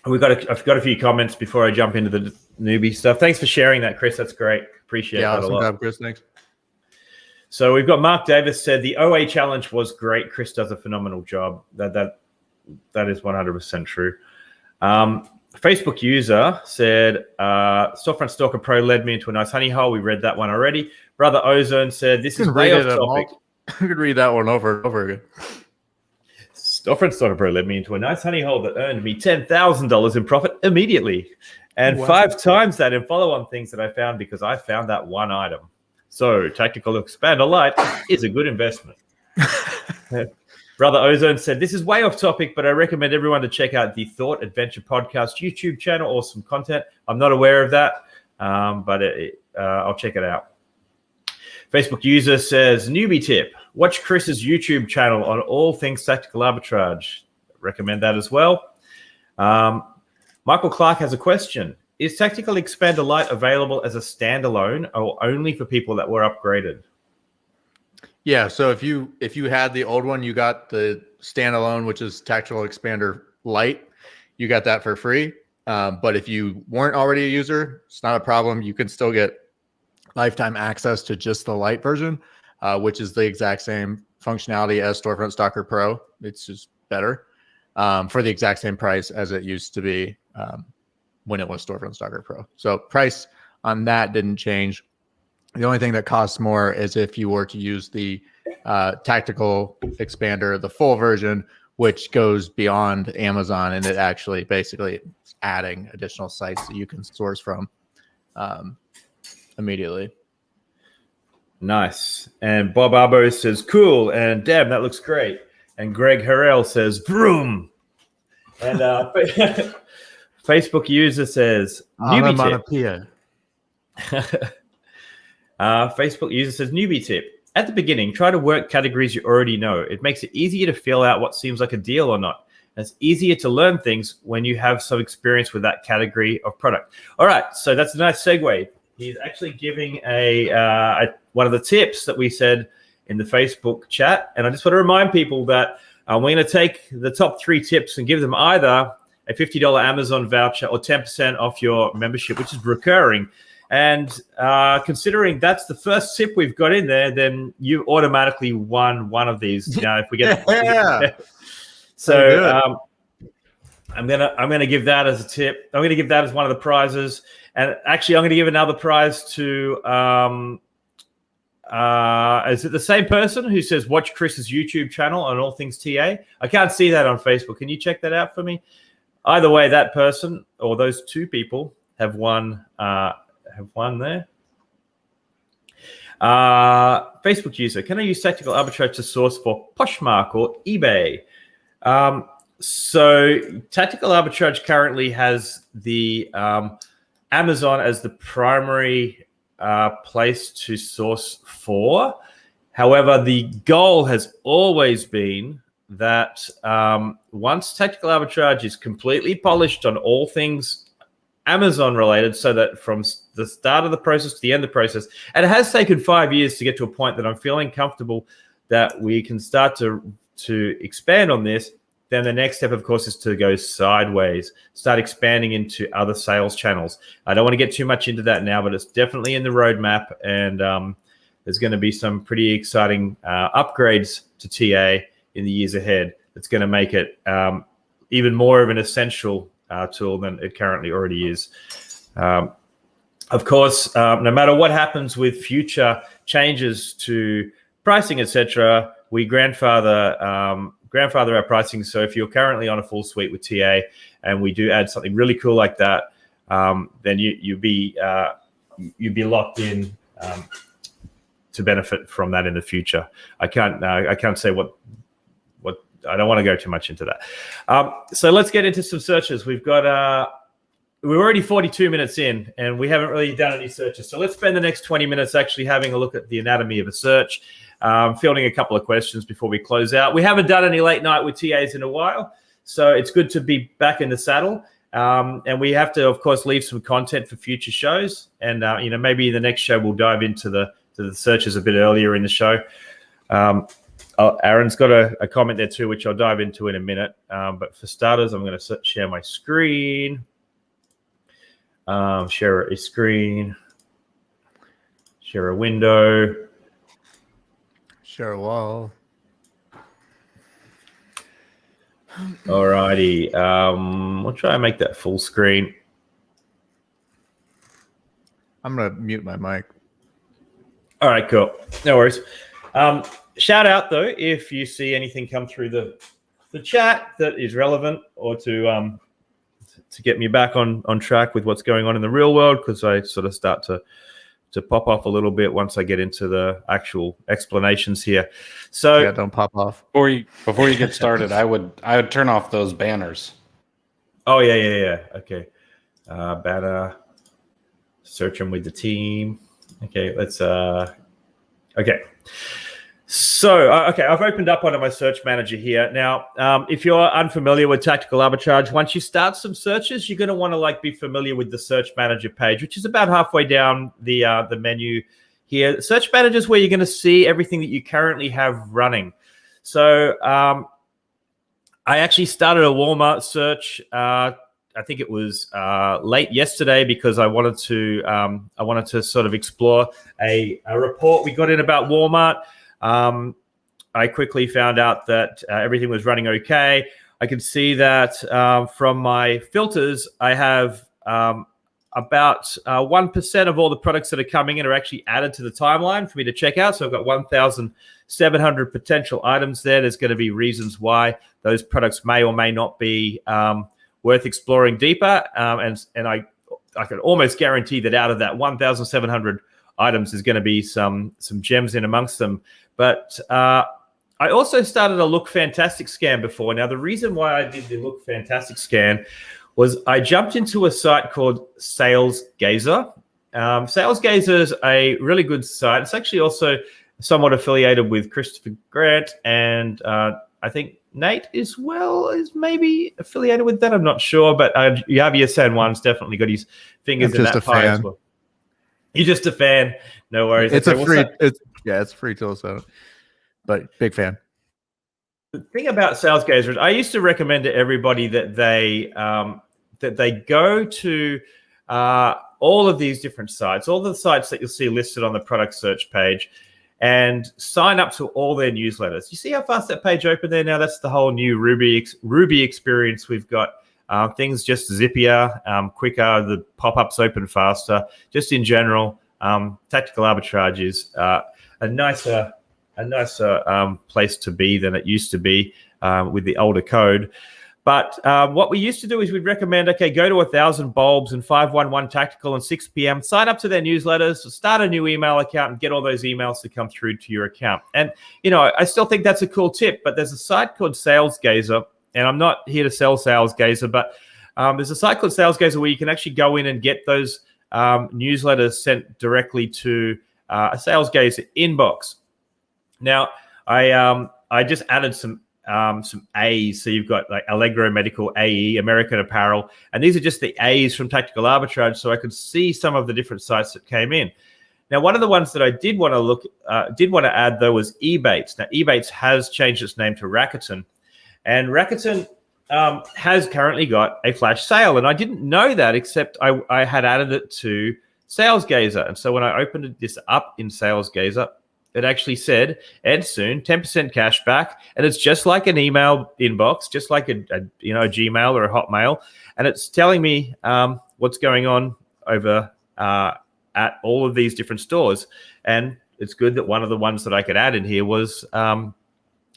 got a few comments before I jump into the newbie stuff. Thanks for sharing that, Chris. That's great. Appreciate that a lot. Job, Chris. Thanks. So we've got Mark Davis said the OA challenge was great. Chris does a phenomenal job. That is 100% true. Facebook user said Storefront Stalker Pro led me into a nice honey hole. We read that one already. Brother Ozone said this is way off topic. You could read that one over and over again. Storefront Stalker Pro led me into a nice honey hole that earned me $10,000 in profit immediately, and 5 times that in follow-on things that I found because I found that one item. So Tactical Expander Lite is a good investment. Brother Ozone said, this is way off topic, but I recommend everyone to check out the Thought Adventure Podcast YouTube channel. Awesome content. I'm not aware of that, but I'll check it out. Facebook user says, newbie tip. Watch Chris's YouTube channel on all things tactical arbitrage. Recommend that as well. Michael Clark has a question. Is Tactical Expander Lite available as a standalone or only for people that were upgraded? Yeah, so if you had the old one, you got the standalone, which is Tactical Expander Lite. You got that for free. But if you weren't already a user, it's not a problem. You can still get lifetime access to just the Lite version, which is the exact same functionality as Storefront Stalker Pro. It's just better for the exact same price as it used to be when it was Storefront Stalker Pro. So price on that didn't change. The only thing that costs more is if you were to use the tactical expander, the full version, which goes beyond Amazon, and it actually basically is adding additional sites that you can source from immediately. Nice. And Bob Arbo says, cool. And damn, that looks great. And Greg Harrell says, vroom. And Facebook user says, newbie tip. Facebook user says, newbie tip. At the beginning, try to work categories you already know. It makes it easier to feel out what seems like a deal or not. And it's easier to learn things when you have some experience with that category of product. All right, so that's a nice segue. He's actually giving one of the tips that we said in the Facebook chat. And I just want to remind people that we're going to take the top 3 tips and give them either a $50 Amazon voucher or 10% off your membership, which is recurring. And considering that's the first tip we've got in there, then you automatically won one of these. You know, if we get so I'm gonna give that as a tip. I'm gonna give that as one of the prizes. And actually, I'm gonna give another prize to is it the same person who says watch Chris's YouTube channel on all things TA? I can't see that on Facebook. Can you check that out for me? Either way, that person or those 2 people have won. Have one there. Facebook user, can I use tactical arbitrage to source for Poshmark or eBay? So tactical arbitrage currently has the Amazon as the primary place to source for. However, the goal has always been that once tactical arbitrage is completely polished on all things Amazon related, so that from the start of the process to the end of the process, and it has taken 5 years to get to a point that I'm feeling comfortable that we can start to expand on this, then the next step, of course, is to go sideways, start expanding into other sales channels. I don't want to get too much into that now, but it's definitely in the roadmap, and there's going to be some pretty exciting upgrades to TA in the years ahead that's going to make it even more of an essential tool than it currently already is. Of course, no matter what happens with future changes to pricing, etc., we grandfather our pricing. So if you're currently on a full suite with TA and we do add something really cool like that, then you'd be locked in to benefit from that in the future. I can't say what. I don't want to go too much into that. So let's get into some searches. We're already 42 minutes in, and we haven't really done any searches. So let's spend the next 20 minutes actually having a look at the anatomy of a search, fielding a couple of questions before we close out. We haven't done any late night with TAs in a while, so it's good to be back in the saddle. And we have to, of course, leave some content for future shows. And maybe in the next show we'll dive into the searches a bit earlier in the show. Aaron's got a comment there too, which I'll dive into in a minute. But for starters, I'm going to share my screen. Share a screen. Share a window. Share a wall. Alrighty. We'll try and make that full screen. I'm going to mute my mic. All right, cool. No worries. Shout out though if you see anything come through the chat that is relevant, or to get me back on track with what's going on in the real world, because I sort of start to pop off a little bit once I get into the actual explanations here. So yeah, don't pop off. Before you get started, I would turn off those banners. Oh yeah. Okay, banner. Search them with the team. Okay, let's. Okay. So, I've opened up one of my search manager here. Now, if you're unfamiliar with tactical arbitrage, once you start some searches, you're going to want to be familiar with the search manager page, which is about halfway down the menu here. Search manager is where you're going to see everything that you currently have running. So, I actually started a Walmart search. I think it was late yesterday, because I wanted to sort of explore a report we got in about Walmart. I quickly found out that everything was running okay. I can see that from my filters, I have about 1% of all the products that are coming in are actually added to the timeline for me to check out. So I've got 1,700 potential items there. There's going to be reasons why those products may or may not be worth exploring deeper. And I can almost guarantee that out of that 1,700 items, there's going to be some gems in amongst them. But I also started a Look Fantastic scan before. Now, the reason why I did the Look Fantastic scan was I jumped into a site called Sales Gazer. Sales Gazer is a really good site. It's actually also somewhat affiliated with Christopher Grant, and I think Nate as well is maybe affiliated with that. I'm not sure, but Javier San Juan's definitely got his fingers in that pie as well. You're just a fan. No worries. It's it's free tool, so but big fan. The thing about Sales Gazer is I used to recommend to everybody that they go to all of these different sites, all the sites that you'll see listed on the product search page, and sign up to all their newsletters. You see how fast that page opened there? Now that's the whole new Ruby experience. We've got things just zippier, quicker. The pop-ups open faster. Just in general, Tactical Arbitrage is a nicer place to be than it used to be with the older code. But what we used to do is we'd recommend, okay, go to 1,000 bulbs and 511 Tactical and 6 p.m. Sign up to their newsletters, start a new email account, and get all those emails to come through to your account. And, I still think that's a cool tip, but there's a site called Sales Gazer, and I'm not here to sell Sales Gazer, but there's a site called Sales Gazer where you can actually go in and get those newsletters sent directly to a Sales Gazer inbox. Now, I just added some A's. So you've got like Allegro Medical, AE, American Apparel, and these are just the A's from Tactical Arbitrage. So I could see some of the different sites that came in. Now, one of the ones that I did want to add though was Ebates. Now, Ebates has changed its name to Rakuten, and Rakuten has currently got a flash sale, and I didn't know that except I had added it to Sales Gazer, and so when I opened this up in Sales Gazer, it actually said, and soon 10% cash back. And it's just like an email inbox, just like a Gmail or a Hotmail. And it's telling me what's going on over at all of these different stores. And it's good that one of the ones that I could add in here was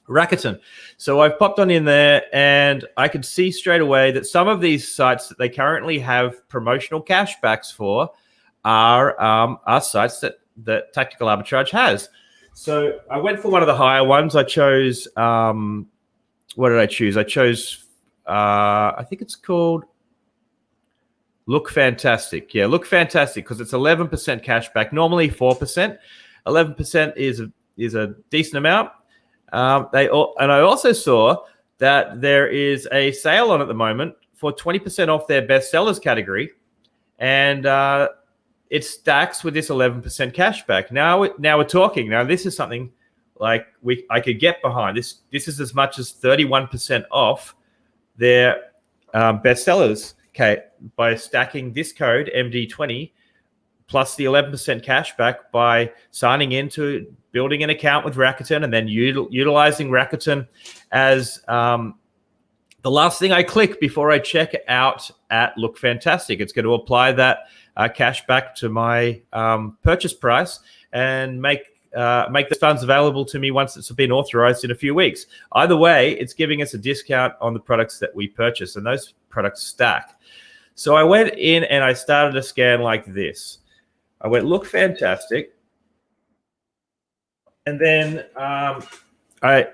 Rakuten. So I've popped on in there and I could see straight away that some of these sites that they currently have promotional cashbacks for are sites that Tactical Arbitrage has. So I went for one of the higher ones. I chose, what did I choose? I chose, I think it's called Look Fantastic. Yeah, Look Fantastic, because it's 11% cash back, normally 4%. 11% is a decent amount. And I also saw that there is a sale on at the moment for 20% off their bestsellers category. And it stacks with this 11% cashback. Now we're talking. Now this is something like I could get behind. This is as much as 31% off their bestsellers. Okay, by stacking this code MD20 plus the 11% cashback by signing into building an account with Rakuten and then utilizing Rakuten as the last thing I click before I check out at Look Fantastic. It's going to apply that cash back to my purchase price and make the funds available to me once it's been authorized in a few weeks. Either way, it's giving us a discount on the products that we purchase, and those products stack. So I went in and I started a scan like this. I went Look Fantastic, and then I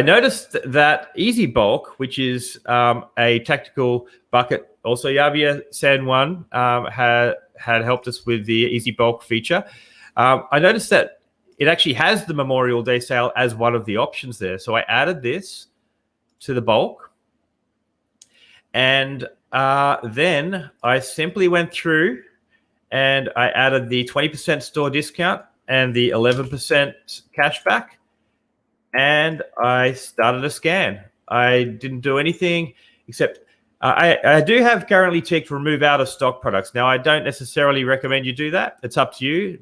noticed that Easy Bulk, which is a tactical bucket, also Javier San Juan had helped us with the Easy Bulk feature. I noticed that it actually has the Memorial Day sale as one of the options there. So I added this to the bulk. And then I simply went through and I added the 20% store discount and the 11% cashback. And I started a scan. I didn't do anything except I do have currently ticked remove out of stock products. Now, I don't necessarily recommend you do that. It's up to you.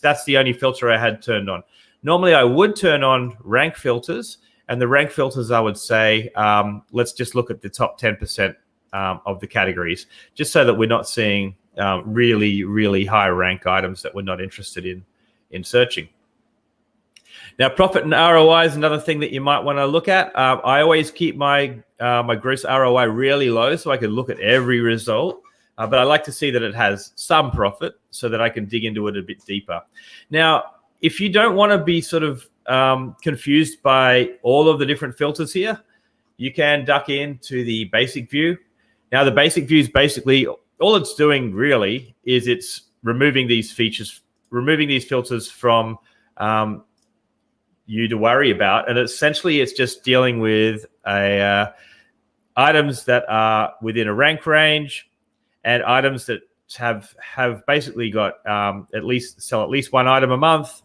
That's the only filter I had turned on. Normally, I would turn on rank filters, and the rank filters, I would say, let's just look at the top 10% of the categories, just so that we're not seeing really, really high rank items that we're not interested in searching. Now, profit and ROI is another thing that you might want to look at. I always keep my my gross ROI really low so I can look at every result. But I like to see that it has some profit so that I can dig into it a bit deeper. Now, if you don't want to be sort of confused by all of the different filters here, you can duck into the basic view. Now, the basic view is basically all it's doing really is it's removing these features, removing these filters from you to worry about. And essentially, it's just dealing with items that are within a rank range and items that have basically got sell at least one item a month.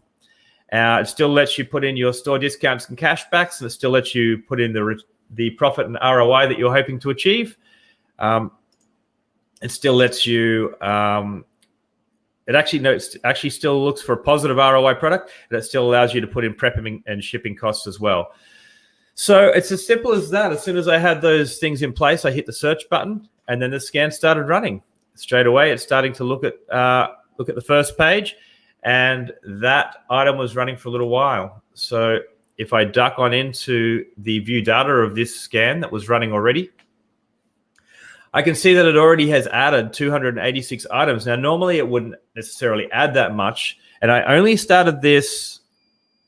It still lets you put in your store discounts and cashbacks, and it still lets you put in the profit and ROI that you're hoping to achieve. It still lets you. It actually still looks for a positive ROI product, and it still allows you to put in prepping and shipping costs as well. So it's as simple as that. As soon as I had those things in place, I hit the search button, and then the scan started running. Straight away, it's starting to look at the first page, and that item was running for a little while. So if I duck on into the view data of this scan that was running already, I can see that it already has added 286 items. Now, normally it wouldn't necessarily add that much, and I only started this,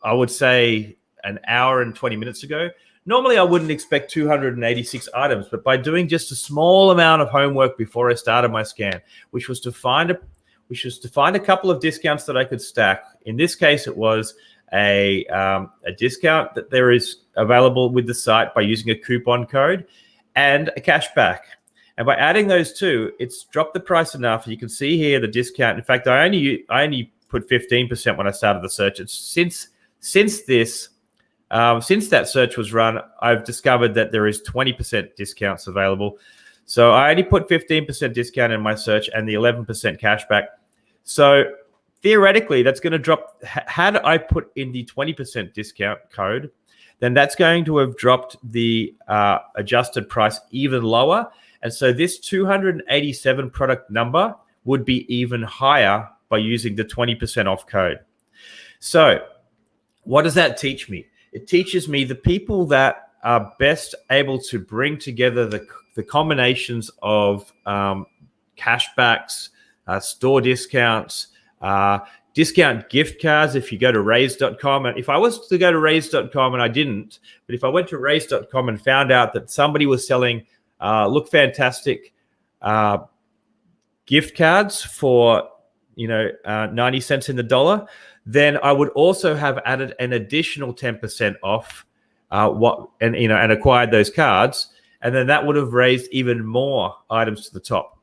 I would say, an hour and 20 minutes ago. Normally, I wouldn't expect 286 items, but by doing just a small amount of homework before I started my scan, which was to find a couple of discounts that I could stack. In this case, it was a discount that there is available with the site by using a coupon code and a cashback. And by adding those two, it's dropped the price enough. You can see here the discount. In fact, I only put 15% when I started the search. It's since that search was run, I've discovered that there is 20% discounts available. So I only put 15% discount in my search and the 11% cashback. So theoretically, that's going to drop. Had I put in the 20% discount code, then that's going to have dropped the adjusted price even lower. And so this 287 product number would be even higher by using the 20% off code. So what does that teach me? It teaches me the people that are best able to bring together the combinations of cashbacks, store discounts, discount gift cards. If you go to raise.com, and if I was to go to raise.com and I didn't, but if I went to raise.com and found out that somebody was selling Look Fantastic gift cards for 90 cents in the dollar, then I would also have added an additional 10% off and acquired those cards, and then that would have raised even more items to the top.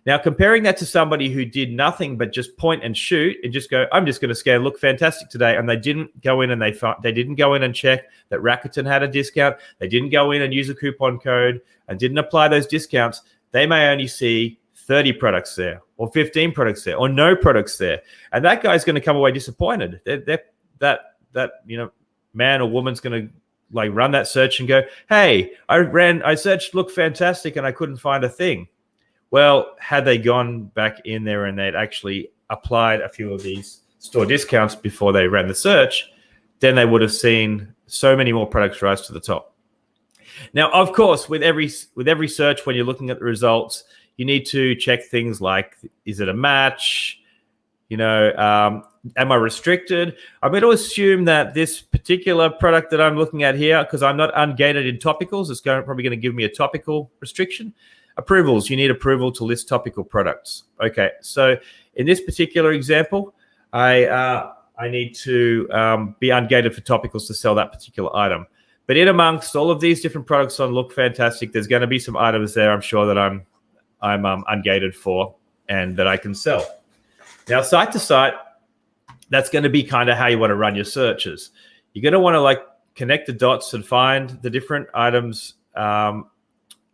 Now, comparing that to somebody who did nothing but just point and shoot and just go, I'm just going to scan Look Fantastic today, and they didn't go in and they didn't go in and check that Rakuten had a discount. They didn't go in and use a coupon code and didn't apply those discounts. They may only see 30 products there or 15 products there or no products there, and that guy's going to come away disappointed. That man or woman's going to run that search and go, hey, I searched Look Fantastic and I couldn't find a thing. Well, had they gone back in there and they'd actually applied a few of these store discounts before they ran the search, then they would have seen so many more products rise to the top. Now, of course, with every search, when you're looking at the results, you need to check things like, is it a match? Am I restricted? I'm going to assume that this particular product that I'm looking at here, because I'm not ungated in topicals, it's probably going to give me a topical restriction. Approvals, you need approval to list topical products. Okay, so in this particular example, I need to be ungated for topicals to sell that particular item. But in amongst all of these different products on Look Fantastic, there's going to be some items there I'm sure that I'm ungated for and that I can sell. Now, site to site, that's going to be kind of how you want to run your searches. You're going to want to connect the dots and find the different items.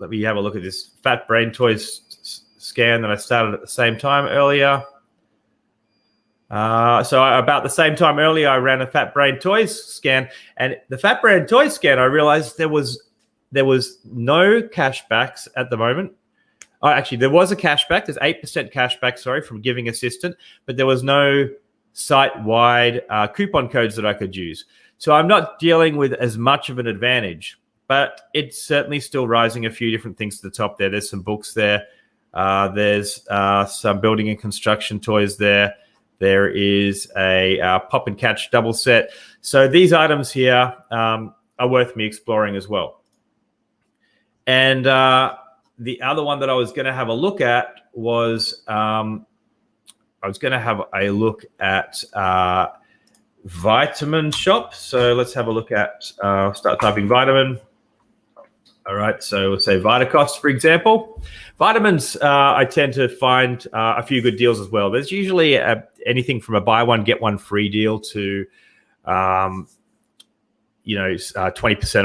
Let me have a look at this Fat Brain Toys scan that I started at the same time earlier. So about the same time earlier, I ran a Fat Brain Toys scan, and the Fat Brain Toys scan, I realized there was no cashbacks at the moment. Oh, actually, there was a cashback. There's 8% cashback, sorry, from Giving Assistant, but there was no site-wide coupon codes that I could use. So I'm not dealing with as much of an advantage, but it's certainly still rising a few different things to the top there. There's some books there. There's some building and construction toys there. There is a pop and catch double set. So these items here are worth me exploring as well. And the other one that I was going to have a look at was Vitamin Shop. So let's have a look at, start typing vitamin. All right, so we'll say Vitacost, for example. Vitamins, I tend to find a few good deals as well. There's usually anything from a buy one, get one free deal to 20%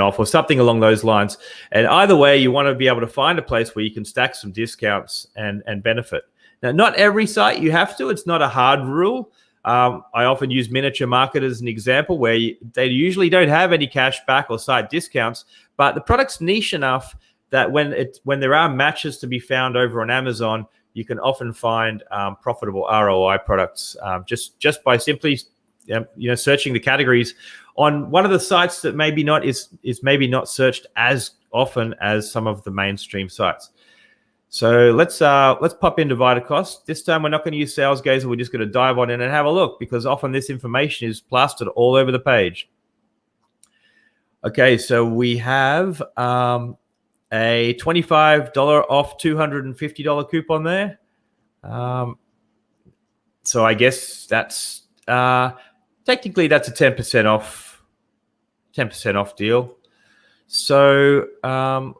off or something along those lines. And either way, you want to be able to find a place where you can stack some discounts and benefit. Now, not every site you have to. It's not a hard rule. I often use Miniature Market as an example where they usually don't have any cash back or site discounts, but the product's niche enough that when there are matches to be found over on Amazon, you can often find profitable ROI products just by simply searching the categories on one of the sites that maybe not is maybe not searched as often as some of the mainstream sites. So let's pop into Vitacost. This time we're not going to use Sales Gazer. We're just going to dive on in and have a look because often this information is plastered all over the page. Okay, so we have a $25 off $250 coupon there. So I guess that's technically that's a 10% off deal. So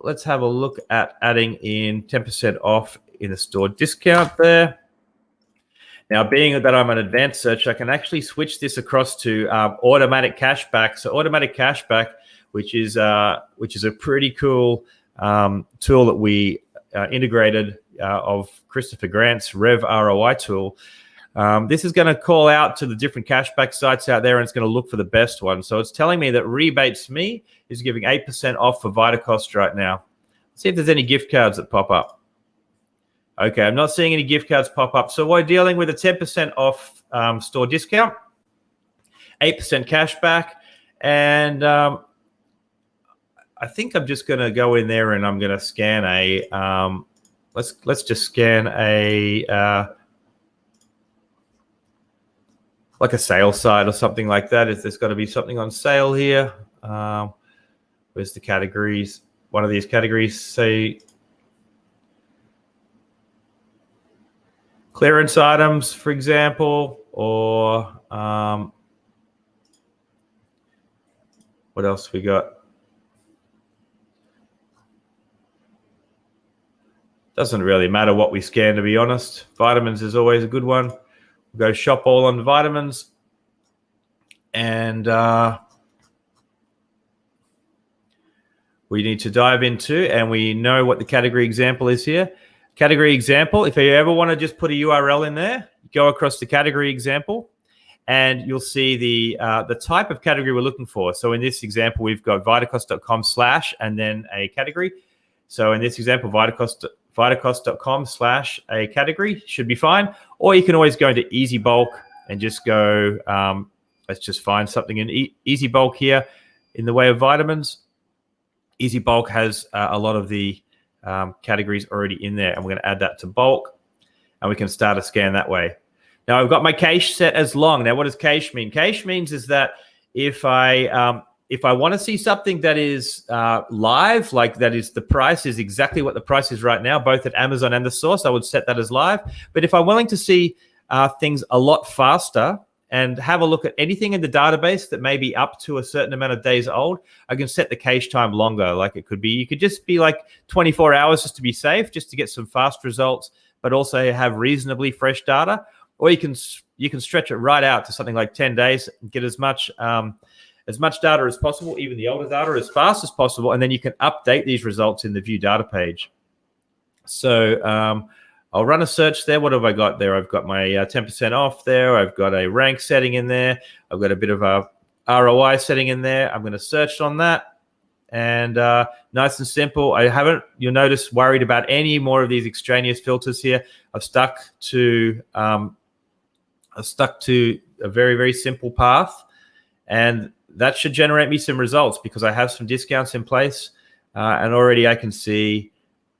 let's have a look at adding in 10% off in the store discount there. Now, being that I'm an advanced search, I can actually switch this across to automatic cashback. So automatic cashback, which is a pretty cool tool that we integrated of Christopher Grant's Rev ROI tool. This is going to call out to the different cashback sites out there, and it's going to look for the best one. So it's telling me that Rebates Me is giving 8% off for Vitacost right now. Let's see if there's any gift cards that pop up. Okay, I'm not seeing any gift cards pop up. So we're dealing with a 10% off store discount, 8% cashback, and I think I'm just going to go in there and I'm going to scan a let's just scan a like a sales site or something like that. If there's got to be something on sale here, where's the categories? One of these categories, say clearance items, for example, or what else we got? Doesn't really matter what we scan, to be honest. Vitamins is always a good one. We'll go shop all on vitamins. And we need to dive into, and we know what the category example is here. Category example, if you ever want to just put a URL in there, go across the category example, and you'll see the type of category we're looking for. So in this example, we've got vitacost.com/ and then a category. So in this example, vitacost.com/ a category should be fine. Or you can always go into Easy Bulk and just go, let's just find something in Easy Bulk here in the way of vitamins. Easy Bulk has a lot of the categories already in there, and we're going to add that to bulk, and we can start a scan that way. Now I've got my cache set as long. Now what does cache mean? Cache means is that if I want to see something that is live, like that is the price is exactly what the price is right now, both at Amazon and the source, I would set that as live. But if I'm willing to see things a lot faster and have a look at anything in the database that may be up to a certain amount of days old, I can set the cache time longer. Like it could be, you could just be like 24 hours just to be safe, just to get some fast results, but also have reasonably fresh data. Or you can stretch it right out to something like 10 days and get as much data as possible, even the older data, as fast as possible, and then you can update these results in the view data page. So I'll run a search there. What have I got there? I've got my 10% off there. I've got a rank setting in there. I've got a bit of a ROI setting in there. I'm going to search on that, and nice and simple. I haven't, you'll notice, worried about any more of these extraneous filters here. I've stuck to a very, very simple path, and that should generate me some results because I have some discounts in place, and already I can see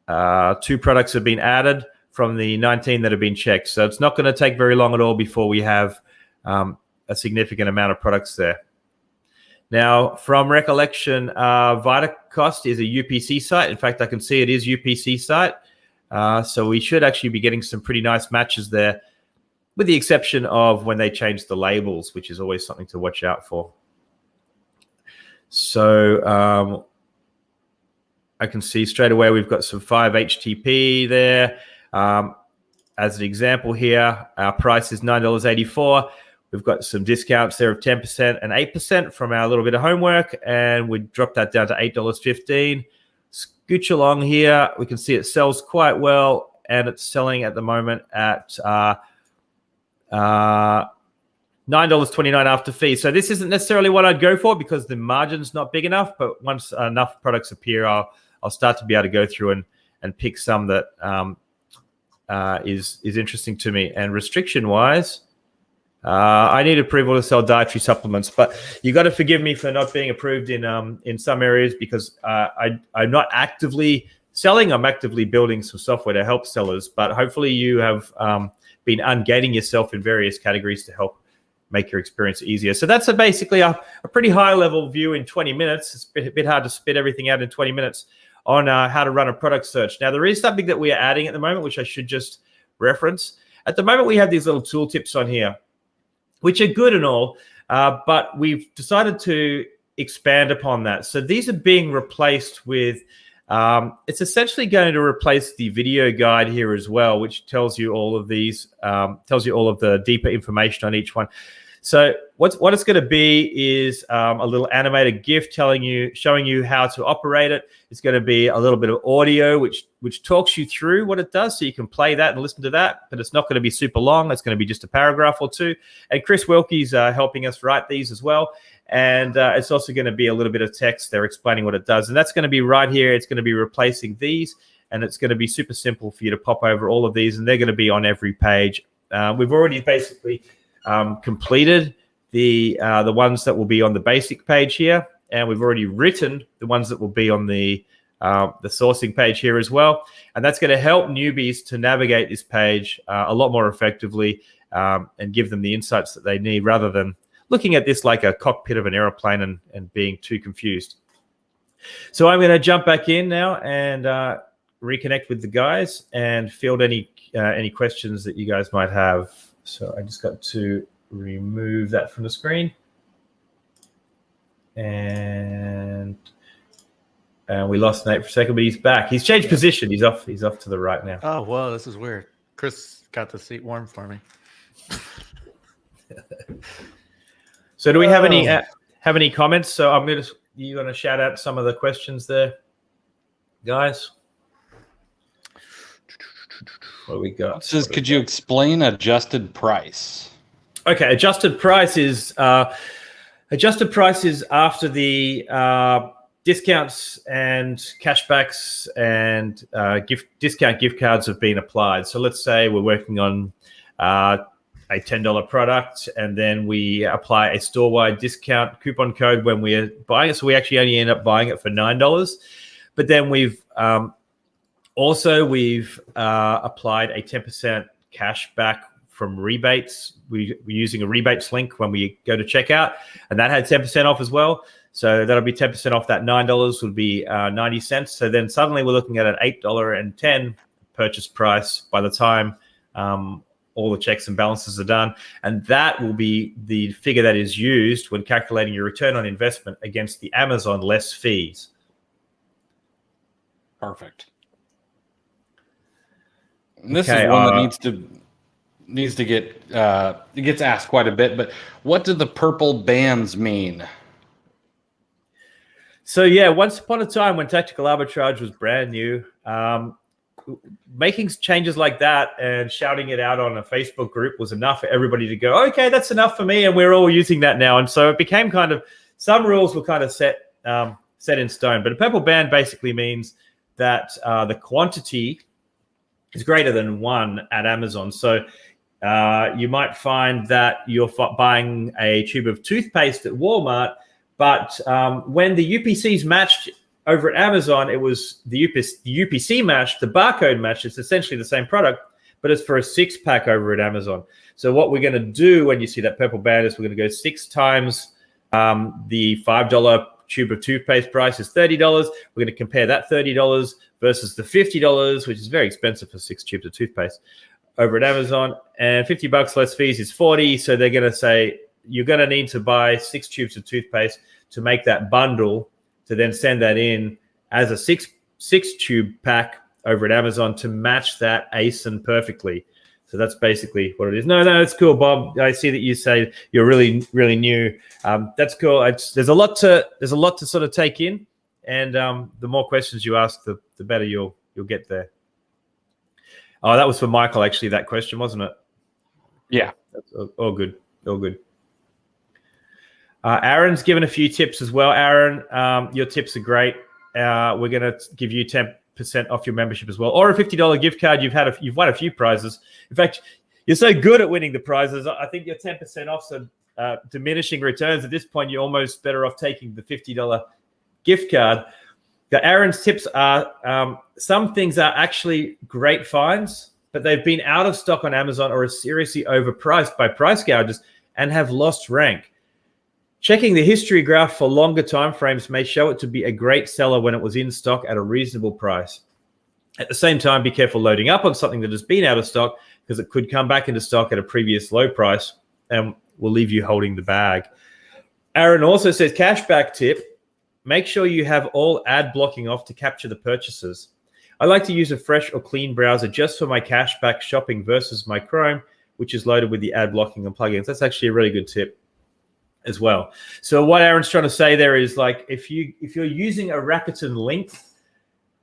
2 products have been added from the 19 that have been checked. So it's not going to take very long at all before we have a significant amount of products there. Now, from recollection, Vitacost is a UPC site. In fact, I can see it is UPC site. So we should actually be getting some pretty nice matches there, with the exception of when they change the labels, which is always something to watch out for. So I can see straight away we've got some 5 HTP there. As an example here, our price is $9.84. We've got some discounts there of 10% and 8% from our little bit of homework, and we dropped that down to $8.15. Scooch along here, we can see it sells quite well, and it's selling at the moment at $9.29 after fee. So this isn't necessarily what I'd go for because the margin's not big enough, but once enough products appear, I'll start to be able to go through and pick some that is interesting to me. And restriction-wise, I need approval to sell dietary supplements, but you got to forgive me for not being approved in some areas because I'm not actively selling. I'm actively building some software to help sellers, but hopefully you have been ungating yourself in various categories to help make your experience easier. So that's basically a pretty high-level view in 20 minutes. It's a bit hard to spit everything out in 20 minutes on how to run a product search. Now, there is something that we are adding at the moment, which I should just reference. At the moment, we have these little tooltips on here, which are good and all, but we've decided to expand upon that. So these are being replaced with, it's essentially going to replace the video guide here as well, which tells you all of these, tells you all of the deeper information on each one. So what it's going to be is a little animated GIF showing you how to operate it. It's going to be a little bit of audio, which talks you through what it does, so you can play that and listen to that. But it's not going to be super long. It's going to be just a paragraph or two. And Chris Wilkie's helping us write these as well. And it's also going to be a little bit of text there explaining what it does. And that's going to be right here. It's going to be replacing these, and it's going to be super simple for you to pop over all of these, and they're going to be on every page. We've already basically completed the ones that will be on the basic page here, and we've already written the ones that will be on the sourcing page here as well. And that's going to help newbies to navigate this page a lot more effectively and give them the insights that they need, rather than looking at this like a cockpit of an aeroplane and being too confused. So I'm going to jump back in now and reconnect with the guys and field any questions that you guys might have. So I just got to remove that from the screen, and we lost Nate for a second, but he's back. He's changed position. He's off to the right now. Oh, well, this is weird. Chris got the seat warm for me. So do we have any comments? So you're going to shout out some of the questions there, guys. What we got? It says, could you explain adjusted price? Okay, adjusted price is after the discounts and cashbacks and discount gift cards have been applied. So let's say we're working on a $10 product, and then we apply a store-wide discount coupon code when we're buying it. So we actually only end up buying it for $9. But then we've applied a 10% cash back from rebates. We're using a rebates link when we go to checkout, and that had 10% off as well. So that'll be 10% off. That $9 would be 90 cents. So then suddenly we're looking at an $8.10 purchase price by the time all the checks and balances are done. And that will be the figure that is used when calculating your return on investment against the Amazon less fees. Perfect. And this is one that needs to get it gets asked quite a bit, but what do the purple bands mean? So yeah, once upon a time when Tactical Arbitrage was brand new, making changes like that and shouting it out on a Facebook group was enough for everybody to go, okay, that's enough for me, and we're all using that now. And so it became kind of, some rules were kind of set set in stone. But a purple band basically means that the quantity is greater than 1 at Amazon. So you might find that you're buying a tube of toothpaste at Walmart, but when the UPCs matched over at Amazon, it was the UPC matched, the barcode matched. It's essentially the same product, but it's for a 6-pack over at Amazon. So what we're going to do when you see that purple band is we're going to go 6 times the $5 tube of toothpaste price is $30. We're going to compare that $30 versus the $50, which is very expensive for 6 tubes of toothpaste over at Amazon, and $50 less fees is $40. So they're going to say you're going to need to buy 6 tubes of toothpaste to make that bundle, to then send that in as a six tube pack over at Amazon to match that ASIN perfectly. So that's basically what it is. No, it's cool, Bob. I see that you say you're really, really new. That's cool. There's a lot to sort of take in, and the more questions you ask, the better you'll get there. Oh, that was for Michael, actually, that question, wasn't it? Yeah. That's all good. All good. Aaron's given a few tips as well. Aaron, your tips are great. We're going to give you 10% off your membership as well, or a $50 gift card. You've won a few prizes. In fact, you're so good at winning the prizes. I think you're 10% off, so diminishing returns. At this point, you're almost better off taking the $50 gift card. Aaron's tips are some things are actually great finds, but they've been out of stock on Amazon or are seriously overpriced by price gougers and have lost rank. Checking the history graph for longer time frames may show it to be a great seller when it was in stock at a reasonable price. At the same time, be careful loading up on something that has been out of stock, because it could come back into stock at a previous low price and will leave you holding the bag. Aaron also says, cashback tip, make sure you have all ad blocking off to capture the purchases. I like to use a fresh or clean browser just for my cashback shopping versus my Chrome, which is loaded with the ad blocking and plugins. That's actually a really good tip as well. So what Aaron's trying to say there is, like, if you're using a Rakuten link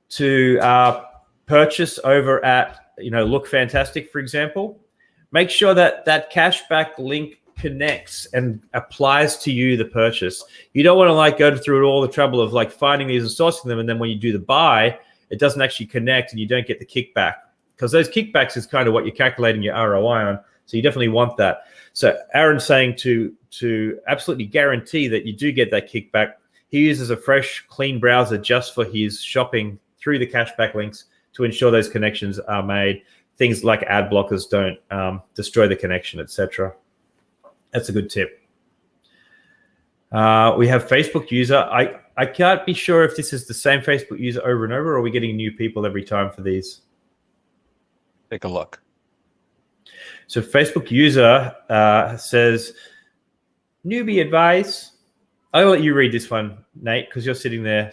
to purchase over at Look Fantastic, for example, make sure that that cashback link connects and applies to you the purchase. You don't want to go through all the trouble of finding these and sourcing them, and then when you do the buy, it doesn't actually connect and you don't get the kickback, because those kickbacks is kind of what you're calculating your ROI on. So you definitely want that. So Aaron's saying to absolutely guarantee that you do get that kickback, he uses a fresh, clean browser just for his shopping through the cashback links to ensure those connections are made. Things like ad blockers don't destroy the connection, etc. That's a good tip. We have Facebook user. I can't be sure if this is the same Facebook user over and over, or are we getting new people every time for these? Take a look. So Facebook user says, newbie advice. I'll let you read this one, Nate, because you're sitting there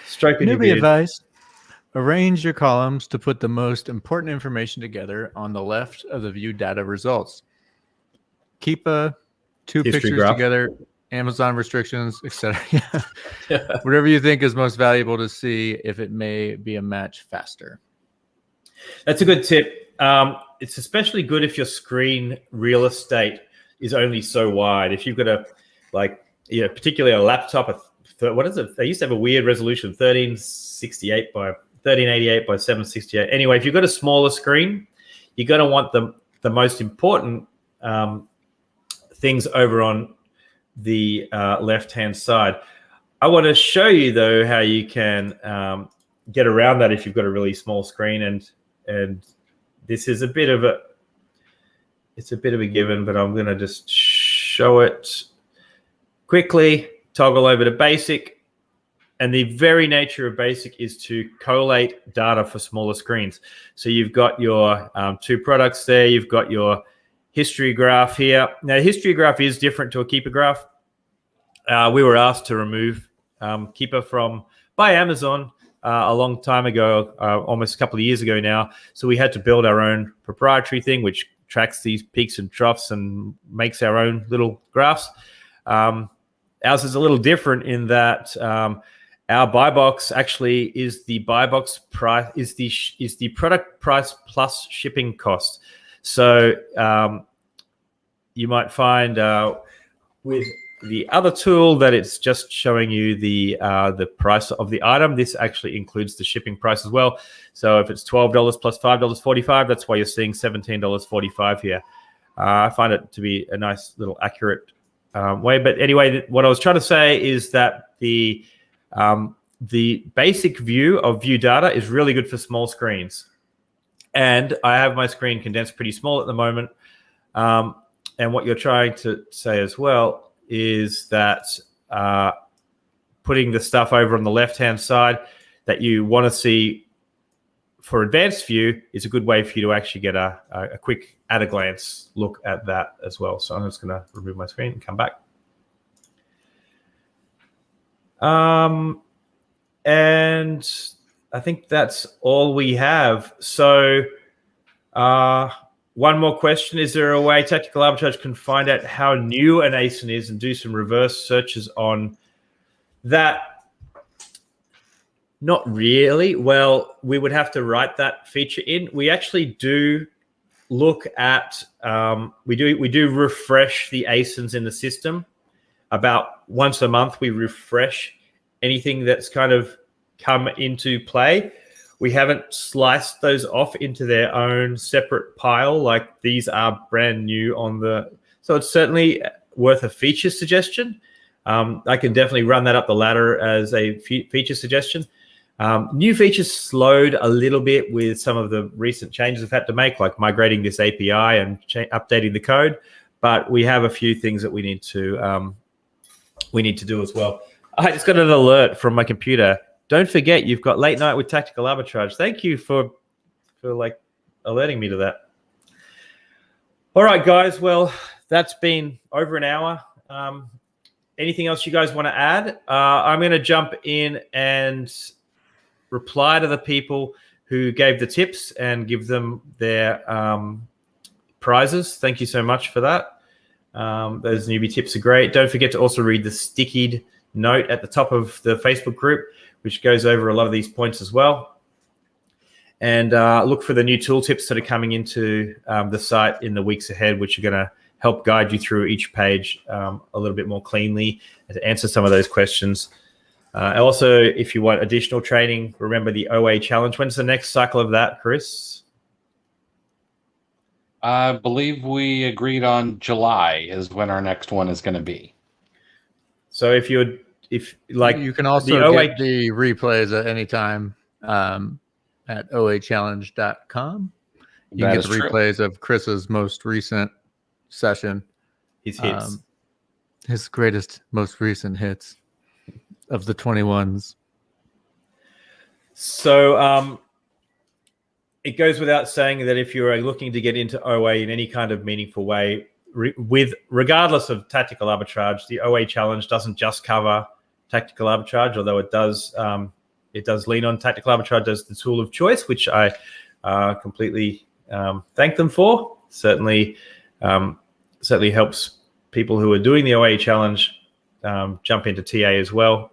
stroking your beard. Newbie advice. Arrange your columns to put the most important information together on the left of the view data results. Keep two History pictures graph together, Amazon restrictions, etc. Whatever you think is most valuable to see if it may be a match faster. That's a good tip. It's especially good if your screen real estate is only so wide. If you've got particularly a laptop, what is it? They used to have a weird resolution, 1368 by 1388 by 768. Anyway, if you've got a smaller screen, you're going to want the most important things over on the left-hand side. I want to show you, though, how you can get around that if you've got a really small screen, and this is a bit of a given, but I'm going to just show it quickly. Toggle over to basic, and the very nature of basic is to collate data for smaller screens. So you've got your 2 products there. You've got your history graph here. Now, history graph is different to a keeper graph. We were asked to remove keeper by Amazon a long time ago, almost a couple of years ago now. So we had to build our own proprietary thing, which tracks these peaks and troughs and makes our own little graphs. Ours is a little different in that our buy box actually is the buy box price, is the product price plus shipping cost. So you might find with the other tool that it's just showing you the price of the item. This actually includes the shipping price as well. So if it's $12 plus $5.45, that's why you're seeing $17.45 here. I find it to be a nice little accurate way. But anyway, what I was trying to say is that the basic view of view data is really good for small screens. And I have my screen condensed pretty small at the moment. And what you're trying to say as well is that putting the stuff over on the left-hand side that you want to see for advanced view is a good way for you to actually get a quick at-a-glance look at that as well. So I'm just going to remove my screen and come back. And I think that's all we have. So one more question. Is there a way Tactical Arbitrage can find out how new an ASIN is and do some reverse searches on that? Not really. Well, we would have to write that feature in. We actually do look at, we do refresh the ASINs in the system. About once a month, we refresh anything that's kind of come into play. We haven't sliced those off into their own separate pile. Like these are brand new on the, so it's certainly worth a feature suggestion. I can definitely run that up the ladder as a feature suggestion. New features slowed a little bit with some of the recent changes I've had to make, like migrating this API and updating the code. But we have a few things that we need to do as well. I just got an alert from my computer. Don't forget, you've got Late Night with Tactical Arbitrage. Thank you for like alerting me to that. All right, guys. Well, that's been over an hour. Anything else you guys want to add? I'm going to jump in and reply to the people who gave the tips and give them their prizes. Thank you so much for that. Those newbie tips are great. Don't forget to also read the stickied note at the top of the Facebook group, which goes over a lot of these points as well. And look for the new tool tips that are coming into the site in the weeks ahead, which are going to help guide you through each page a little bit more cleanly and to answer some of those questions. Also, if you want additional training, remember the OA challenge. When's the next cycle of that, Chris? I believe we agreed on July is when our next one is going to be. So if like, you can also get the replays at any time at oachallenge.com. You can get the replays of Chris's most recent session. His hits. His greatest, most recent hits of the 21s. So it goes without saying that if you're looking to get into OA in any kind of meaningful way, regardless of Tactical Arbitrage, the OA challenge doesn't just cover Tactical Arbitrage, although it does lean on Tactical Arbitrage as the tool of choice, which I completely thank them for. Certainly helps people who are doing the OA challenge jump into TA as well.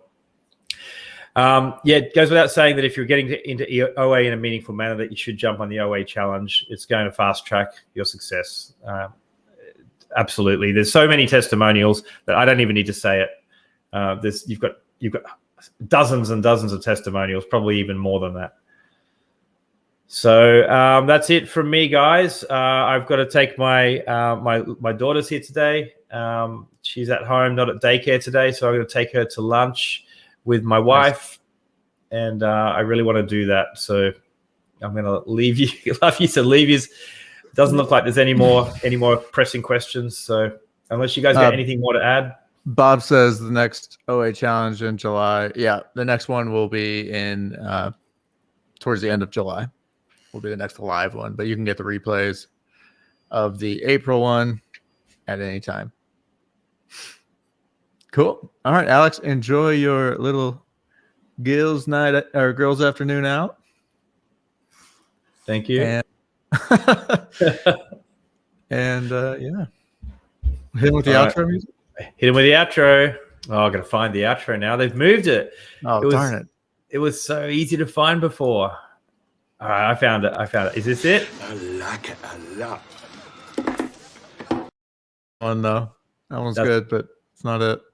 It goes without saying that if you're getting into OA in a meaningful manner, that you should jump on the OA challenge. It's going to fast track your success. Absolutely. There's so many testimonials that I don't even need to say it. You've got dozens and dozens of testimonials, probably even more than that. So that's it from me, guys. I've got to take my daughter's here today. She's at home, not at daycare today, so I'm going to take her to lunch with my wife, and I really want to do that. So I'm going to leave you. Love you to leave you. Doesn't look like there's any more pressing questions. So unless you guys got anything more to add. Bob says the next OA challenge in July. Yeah, the next one will be in towards the end of July. Will be the next live one, but you can get the replays of the April one at any time. Cool. All right, Alex, enjoy your little girls' night or girls' afternoon out. Thank you. And, yeah, hit him with the outro music. Hit him with the outro. Oh, I'm gonna find the outro now. They've moved it. Oh, darn it! It was so easy to find before. All right, I found it. Is this it? I like it a lot. One though, that one's good, but It's not it.